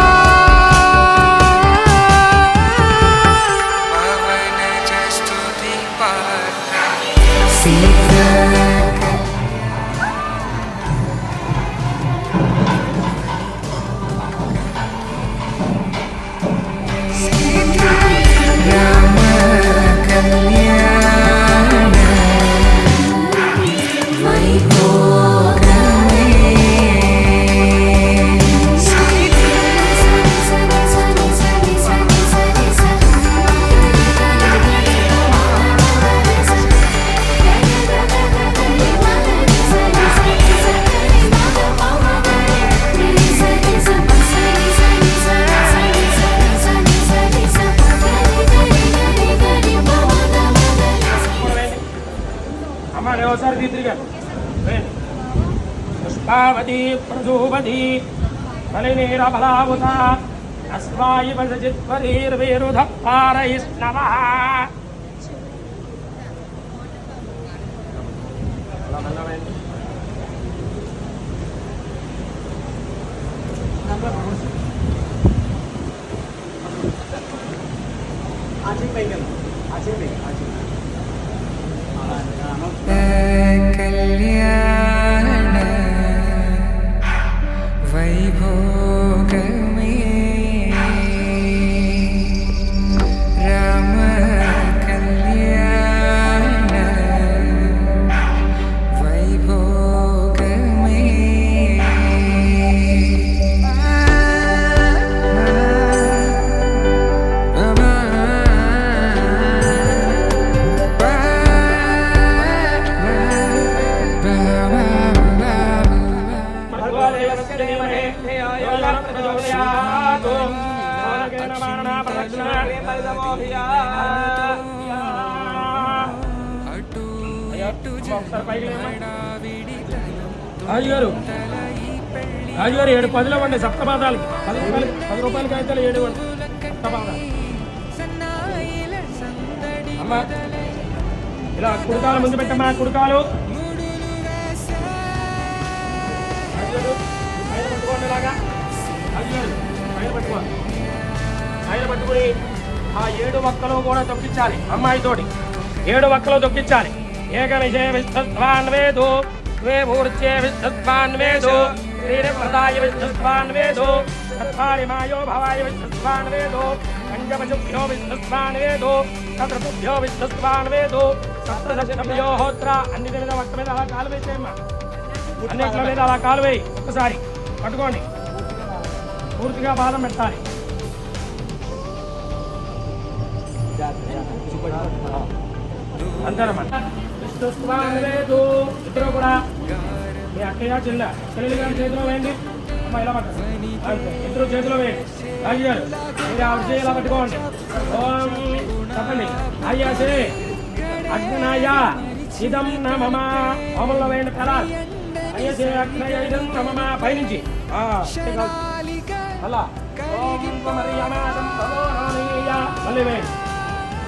పుష్పావతి ప్రసూపతి బలినీరబలావుత అస్మాయి వసజిత్వరీర్విరుధ పారయిష్ణవః కళ్యాణ వైభోగమే రామ కళ్యాణ వైభోగమే రాజుగారు రాజుగారు 7 పదులు ఇవ్వండి సప్తపాదాలకి 10 రూపాయలకి అయితే 7 ఇవ్వండి సప్తపాదాలు. అమ్మా ఇలా కుడికాలు ముందు పెట్టమ్మా కుడికాలు పైన పట్టుకోండి ఇలాగా రాజుగారు పైన పట్టుకోండి పైన పట్టుకుని ఆ 7 వక్కలు కూడా తొక్కించాలి అమ్మాయితోటి 7 వక్కలు తొక్కించాలి. ఏకనిషే విస్తత్వాన్ వేదు द्वे मूर्चे विष्णुत्वान् वेदो श्रीरप्रदाय विष्णुत्वान् वेदो तत्पारिमायो भवाय विष्णुत्वान् वेदो पंचपशुभ्यो विष्णुत्वान् वेदो सत्रभ्यो विष्णुत्वान् वेदो सप्तदशभ्यो होत्रा अन्य మీద వక్త మీద అలా కాలు వేసేయమ్మా అన్నిట్ల మీద అలా కాలు వేయి ఒకసారి పట్టుకోండి పూర్తిగా పాదం పెట్టాలి. అంతేనమ్మా ఇద్దరు కూడా మీ అక్కయ్య చెల్లెలు గారి చేతిలో వేయండి అమ్మ ఇలా పట్టండి ఇద్దరు చేతిలో వేయండి రాజుగారు మీరు ఆవిడ ఇలా పట్టుకోండి ఓం చెప్పండి అయ్యాసే అగ్నయ ఇదం నమమ హోమంలో వేయండి కళ అయ్యసే అగ్నయ ఇదం నమమ పైనుంచి అలా ఓం సమర్యమాసం భగోనీయ మళ్ళీ వేయండి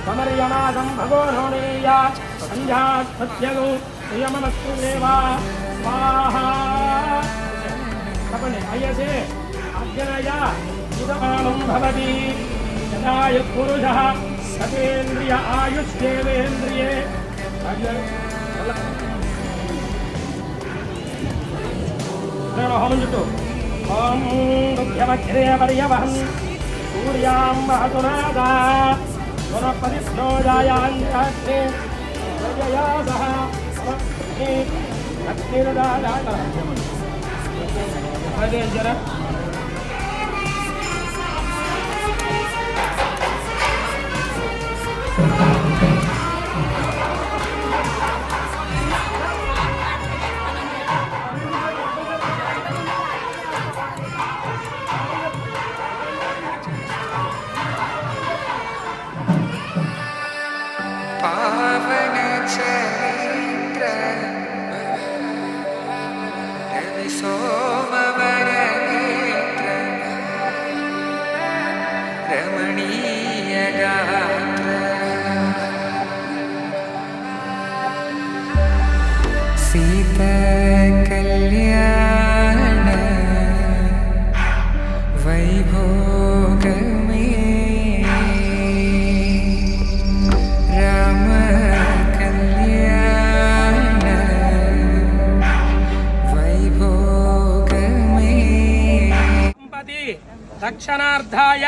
సమర్యమాసం భగోనీయ సంధ్యాస్పత్యను ప్రియమనస్తు దేవా స్వాహా చెప్పండి అయ్యసే అగ్నయ ఇదమానం భవతి యదాయ పురుషః సతేంద్రియ ఆయుష్యేంద్రియే హోమం చుట్టూ ఓం దుఃఖమగ్రే పర్యవహన్ సూర్యాం వహతునాదా స్వరపరిష్ణోజాయాంతే ప్రజయా సహ అగ్నిరదాదాత అదే జరా పావన చైత్ర రవి సోమవ कल्याण वैभोग में राम कल्याण वैभोग में దంపతి దక్షిణార్థాయ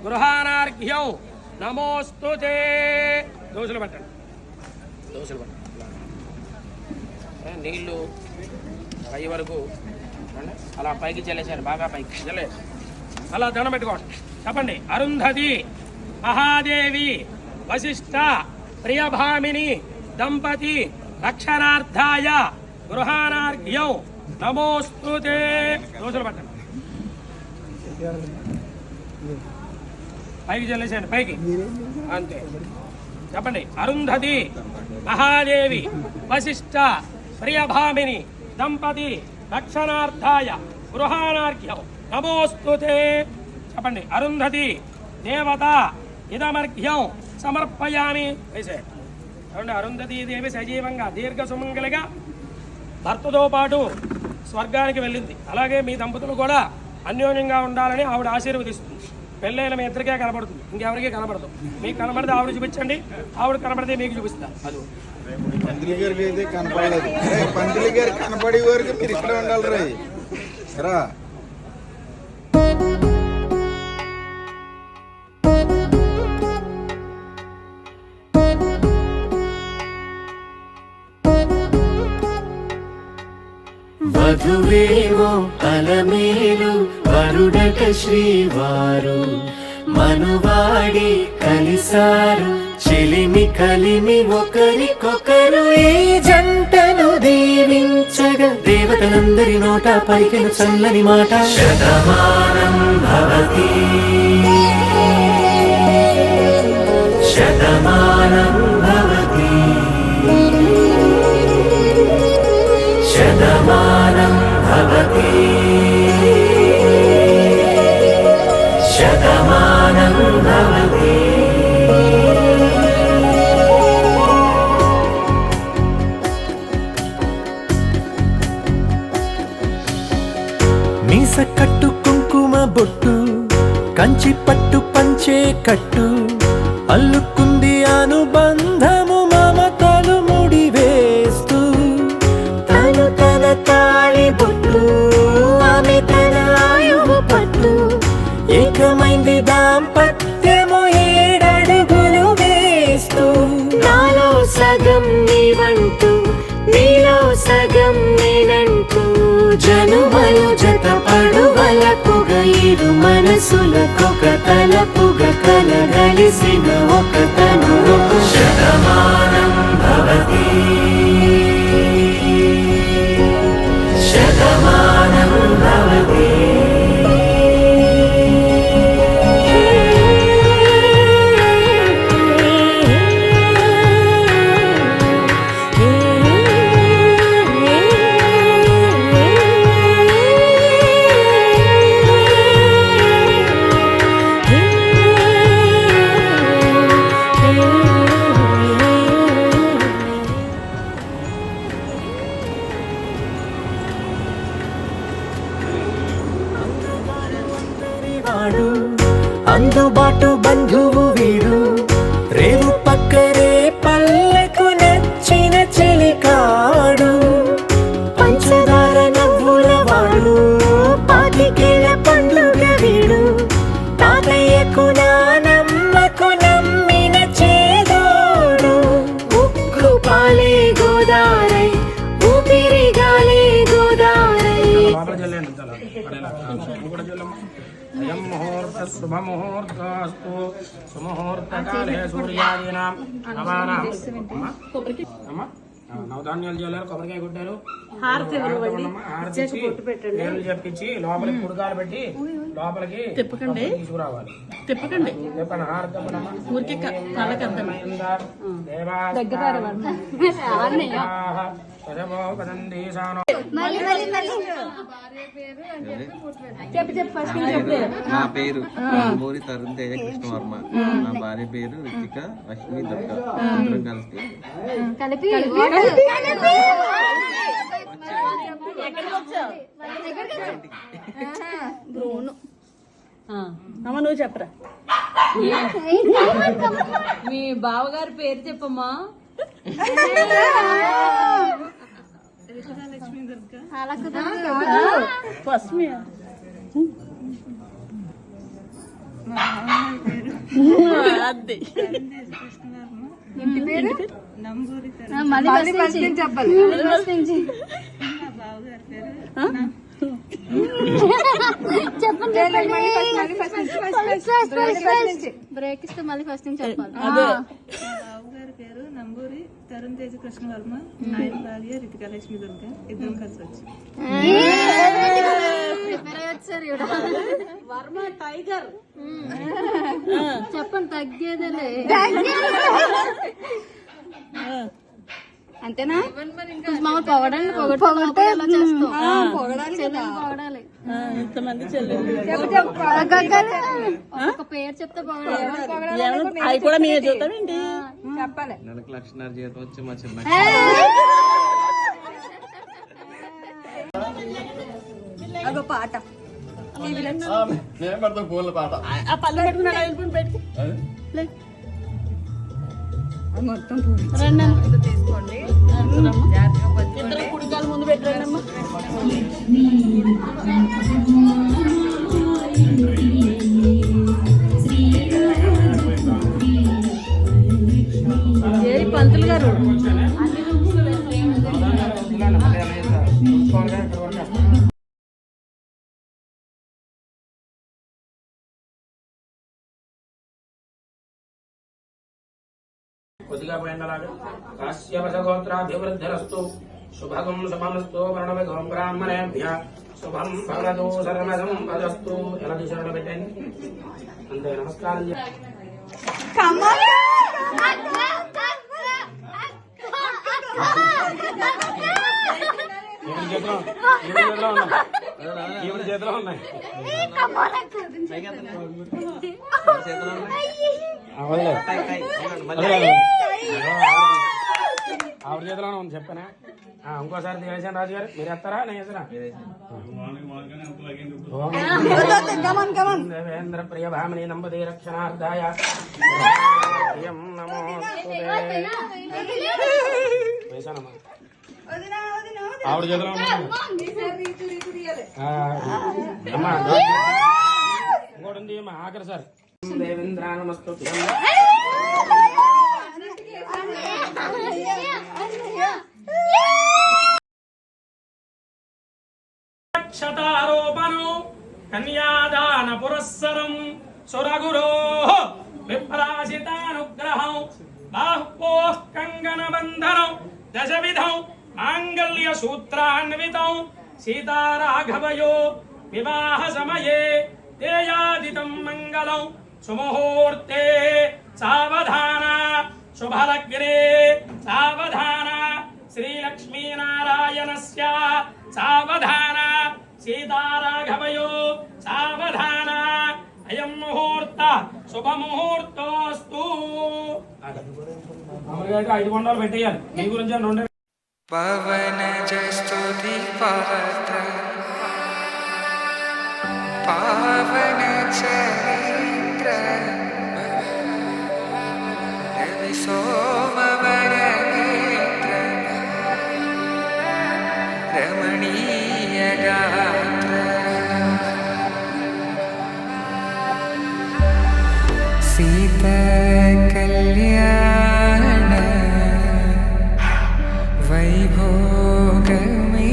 గృహానార్ఘ్యౌ నమోస్తుతే. దోశలు పెట్టండి, దోశలు పెట్టండి. నీళ్ళు పై వరకు అలా పైకి చల్లేసారు, బాగా పైకి చల్లేసి అలా దండం పెట్టుకోండి. చెప్పండి. అరుంధతి మహాదేవి వశిష్ఠ ప్రియభామిని దంపతి రక్షణార్థాయ గృహానార్ఘ్యౌ నమోస్తుతే. దోశలు పెట్టండి, పైకి చల్లేసాను, పైకి అంతే. చెప్పండి. అరుంధతి మహాదేవి వశిష్ఠ ప్రియభామిని దంపతి రక్షణార్థాయ గృహానార్ఘ్యం నమోస్తుతే. చెప్పండి. అరుంధతి దేవత ఇదమర్ఘ్యం సమర్పయామి. వేసే చూడండి. అరుంధతి దేవి సజీవంగా దీర్ఘ సుమంగలిగా భర్తతో పాటు స్వర్గానికి వెళ్ళింది. అలాగే మీ దంపతులు కూడా అన్యోన్యంగా ఉండాలని ఆవిడ ఆశీర్వదిస్తుంది. పెళ్ళైన మీ ఇద్దరికే కనబడుతుంది, ఇంకెవరికీ కనబడదు. మీకు కనబడితే ఆవిడ చూపించండి, ఆవిడ కనబడితే మీకు చూపిస్తా. అది పంతులు గారికి అయితే కనపడలేదు. పంతులు గారు కనపడే వరకు మీరు ఇక్కడ ఉండాలి రా. వధువేమో అలమేలు వరుడట శ్రీవారు మనువాడి కలిసారు చెలిమి కలిమి ఒకరికొకరు ఈ జంటను దీవించగా దేవతలందరి నోట పలికిన చల్లని మాట శతమానం భవతి శతమానం భవతి శతమానం భవతి శతమానం భవతి. మీస కట్టు కుంకుమ బొట్టు కంచి పట్టు పంచే కట్టు అల్లుకుంది అనుబంధము మమతలు ముడివేస్తూ తను తన తాళి బొట్టు ఆమె తన ఆయువు పట్టు ఏకమైంది దాంపత్యము 7 అడుగులు వేస్తూ నాలో సగం నీవంటూ నీలో సగం నేనంటూ జనుమలు జత పడువలకుగ ఇరు మనసులకొక తలపుగ కలగలిసిన ఒక తను శతమానం భవతి శతమానం భవతి. అందుబాటు బంధువు వీడు రేవు పక్కరే పల్లెకు నచ్చిన చెలికాడు పంచదార నవ్వుల వాడు పాతికేల పండుగ వీడు తాతయ్యకు నానమ్మకు నమ్మిన చేదోడు ఉక్కు పాలే గోదారై ఊపిరి గాలే గోదారై. అయం ముహూర్త శుభముహూర్తస్తు సుముహూర్తకాలే సూర్యాదీనాం నవానాం. నవధాన్యాలు చేయాలి, కొబ్బరికాయ కొట్టారు, పేర్లు చెప్పించి లోపలికి కుడుకాలు పెట్టి లోపలికి తిప్పకండి, తీసుకురావాలి. తిప్పకండి, తిప్పండి. ఊరికి నా పేరు మోరి తరుణ్ తేజ కృష్ణవర్మ, నా భార్య పేరు రితిక లక్ష్మి దుర్గా. అందరం కలిసి అమ్మ నువ్వు చెప్పరా మీ బావగారి పేరు చెప్పమ్మా. ఫస్ట్ మీ ఇంటి పేరు చెప్పాలి. బ్రేక్ ఇస్తే మళ్ళీ ఫస్ట్ నుంచి చెప్పాలి. బావగారి పేరు నంబూరి తరుణ్ తేజ కృష్ణవర్మ, ఆయన భార్య రితికా లక్ష్మి దుర్గ, ఇద్దరం కలిసి వచ్చి వర్మ టైగర్. చెప్పండి తగ్గేదేలే. అంతేనా? మామూలు పొగడాలి పొగడాలి. ఇంతమంది చెల్లెలు ఒక పేరు చెప్తే పొగడాలి. అవి కూడా మీరు చూద్దామండి చెప్పాలి. నెలకు 1,00,000 జీతం వచ్చి మా చిన్న అదో పాట నేను పడతా పూల పాట ఆ పళ్ళు పెట్టుకున్నాడు పెట్టుకు మొత్తం తీసుకోండి. ఇద్దరు కుడికాల ముందు పెట్టండమ్మా. ఏ పంతులు గారు కొద్దిగా పోయిందలాగా కాశ్యపశగోత్రాభివృద్ధిరస్తు శుభగం శుభమస్తు ప్రణవగం బ్రాహ్మణేభ్య శుభం భవతు సర్వదం భజస్తు. ఎలా తీసారో పెట్టండి అంతే. నమస్కారం ఈవిడ చేతిలో ఉన్నాయి. ఆవిడ చేతిలోనే ఉంది చెప్పానా. ఇంకోసారి వేసాను రాజు గారు, మీరు ఎత్తారా నేను వేసారా? దేవేంద్ర ప్రియ భామిని నంబతి రక్షణార్థాయ నమో వేసానమ్మా. ఆవిడ చేతిలో అమ్మా ఇంకోటి ఉంది అమ్మా ఆఖరి సార్. దేవేంద్ర నమస్తు క్షతారోపణం కన్యాదాన పురస్సరం సురగురో విప్రాజితానుగ్రహం బాహ్వోః కంగన బంధనం దశవిధం మాంగళ్య సూత్రాన్వితం సీతారాఘవయో వివాహ సమయే తేయాదితం మంగళం సుముహూర్తే సావధాన శుభలగ్నే సావధాన శ్రీలక్ష్మీనారాయణస్య సావధాన సీతారాఘవయో సావధాన అయం ముహూర్త శుభముహూర్తోస్తు. 5 కొండలు పెట్టేయాలి. మీ గురించి 2 పవనజ స్తుతి పాత్ర పావన చరిత్ర రవి సోమవర నేత్ర రమణీయ గాత్ర సీత కళ్యాణ వైభోగమే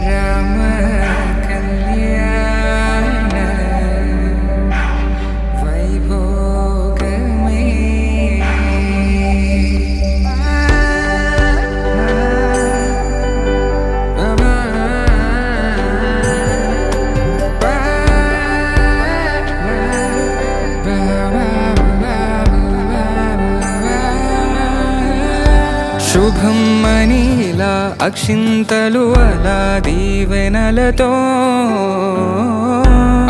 రామ కళ్యాణ వైభోగమే. శుభం మనీలా అక్షింతలు అలా దీవెనలతో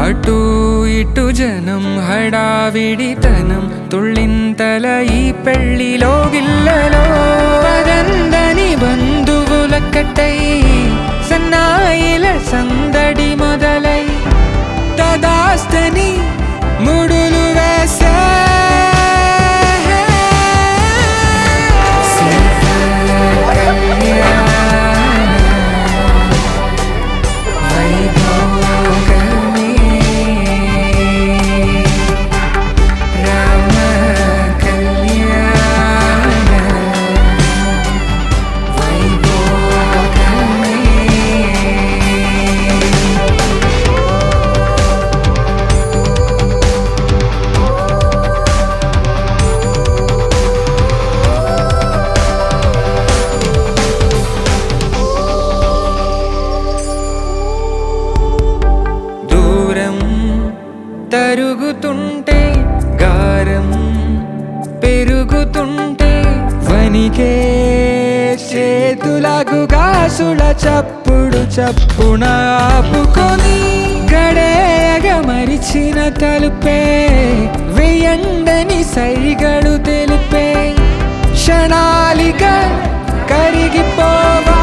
అటు ఇటు జనం హడావిడితనం తుళ్ళింతల ఈ పెళ్లిలో గిల్లలో పదందని బంధు చేతులకు గాసుల చప్పుడు చప్పున ఆపుకొని గడేయగ మరిచిన తలుపే వెయ్యండని సైగడు తెలిపే క్షణాలిగా కరిగిపోవా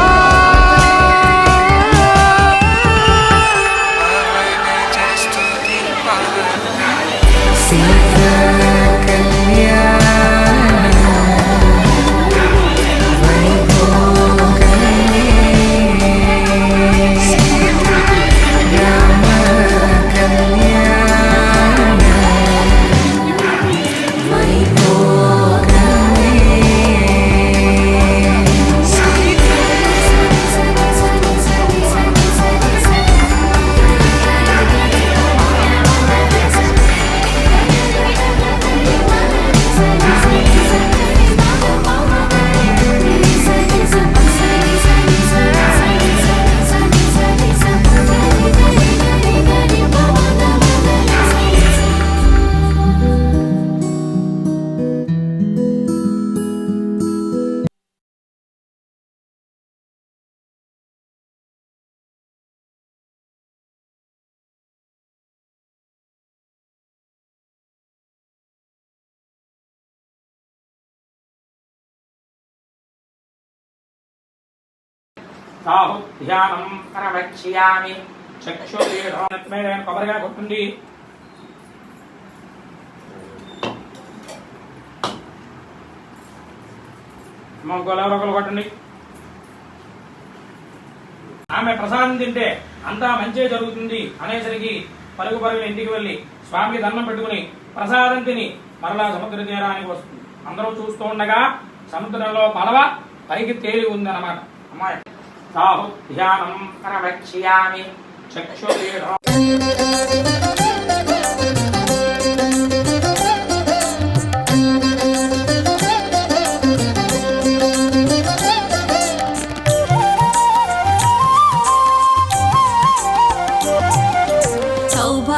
ధ్యానం ప్రవక్ష్యామి చక్షుర్మేదైన కొబ్బరిగా కొట్టుంది. ఇంకోలెవరొకరు కొట్టండి. ఆమె ప్రసాదం తింటే అంతా మంచి జరుగుతుంది అనేసరికి పరుగు పరుగున ఇంటికి వెళ్ళి స్వామికి దండం పెట్టుకుని ప్రసాదం తిని మరలా సముద్ర తీరానికి వస్తుంది. అందరూ చూస్తూ ఉండగా సముద్రంలో పడవ పైకి తేలి ఉందన్నమాట. అమ్మాయి ధ్యానం ప్రవక్ష్యామి చక్షుర్మేధం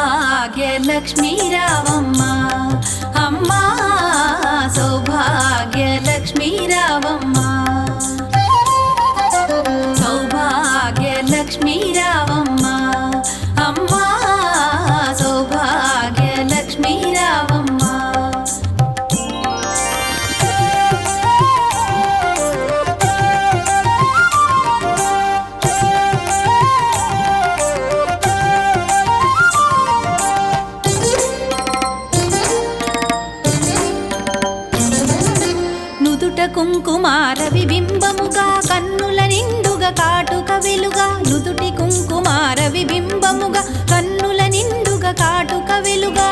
సౌభాగ్యలక్ష్మీ రావమ్మ అమ్మా సౌభాగ్యలక్ష్మీ రావమ్మ సౌభాగ్యలక్ష్మీ రావమ్మ అమ్మా సౌభాగ్యలక్ష్మీ రావమ్మ కుంకుమార విబింబముగా కన్నుల నిండుగా కాటుక వెలుగా నుదుటి కుంకుమార విబింబముగా కన్నుల నిండుగా కాటుక వెలుగా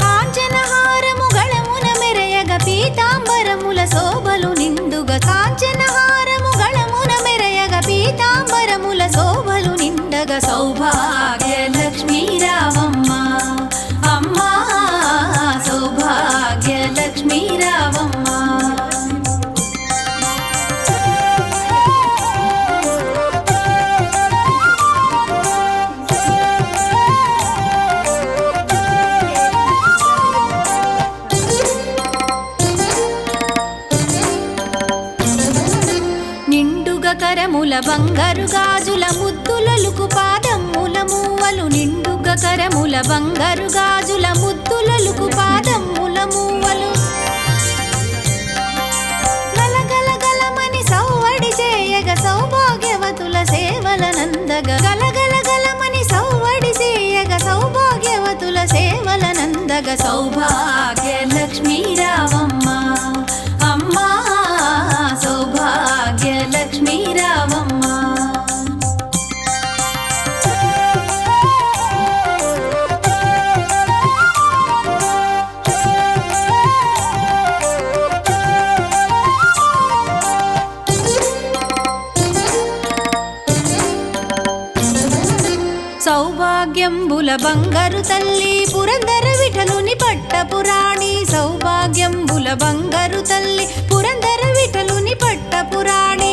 కాంచనహారము గళమున మెరయగ పీతాంబరముల శోభలు నిండుగా కాంచనహారము గళమున మెరయగ పీతాంబరముల శోభలు నిండగా సౌభాగ్యలక్ష్మీ రావమ్మ అమ్మా సౌభాగ్యలక్ష్మీ రావమ్మ నిండుగా కరముల బంగారు గాజుల ముద్దులలుకు పాదమ్ముల మూవలు నిండుగా కరముల బంగారు గాజుల ముద్దులలుకు పాదమ్ముల మూవలు గలగల గలమని సౌవడి చేయగ సౌభాగ్యవతుల సేవల నందగ గలగల గలమని సౌవడి చేయగ సౌభాగ్యవతుల సేవల నందగ సౌభాగ్యలక్ష్మీ రావమ్మ అమ్మా సౌభాగ్యలక్ష్మీ రావమ్మ సౌభాగ్యంబుల బంగారు తల్లి పురందర విఠలుని పట్టపురాణి సౌభాగ్యంబుల బంగారు తల్లి పురందర విఠలుని పట్టపురాణి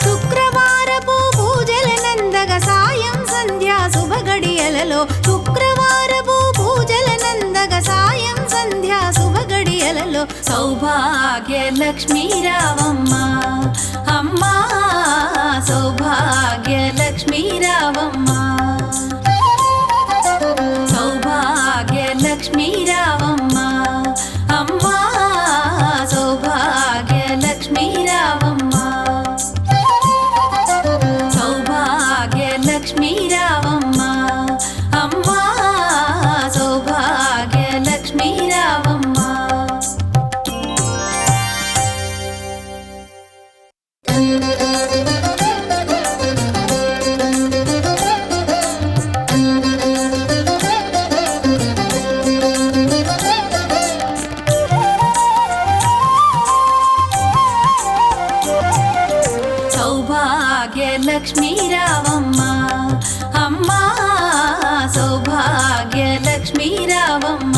శుక్రవారపు పూజల నందగ సాయం సంధ్యా శుభగడియలలో శుక్రవారపు పూజల నందగ సాయం సంధ్యా శుభగడియ పూజలలో సౌభాగ్య లక్ష్మీ రావమ్మ అమ్మా సౌభాగ్య లక్ష్మీ రావమ్మ సౌభాగ్య లక్ష్మీ రావమ్మ అమ్మా సౌభాగ్య లక్ష్మీ రావమ్మ సౌభాగ్య లక్ష్మీ రావమ్మ అమ్మా సౌభాగ్య లక్ష్మీ రావమ్మ సౌభాగ్య లక్ష్మీ రావమ్మ అమ్మా సౌభాగ్య లక్ష్మీ రావమ్మ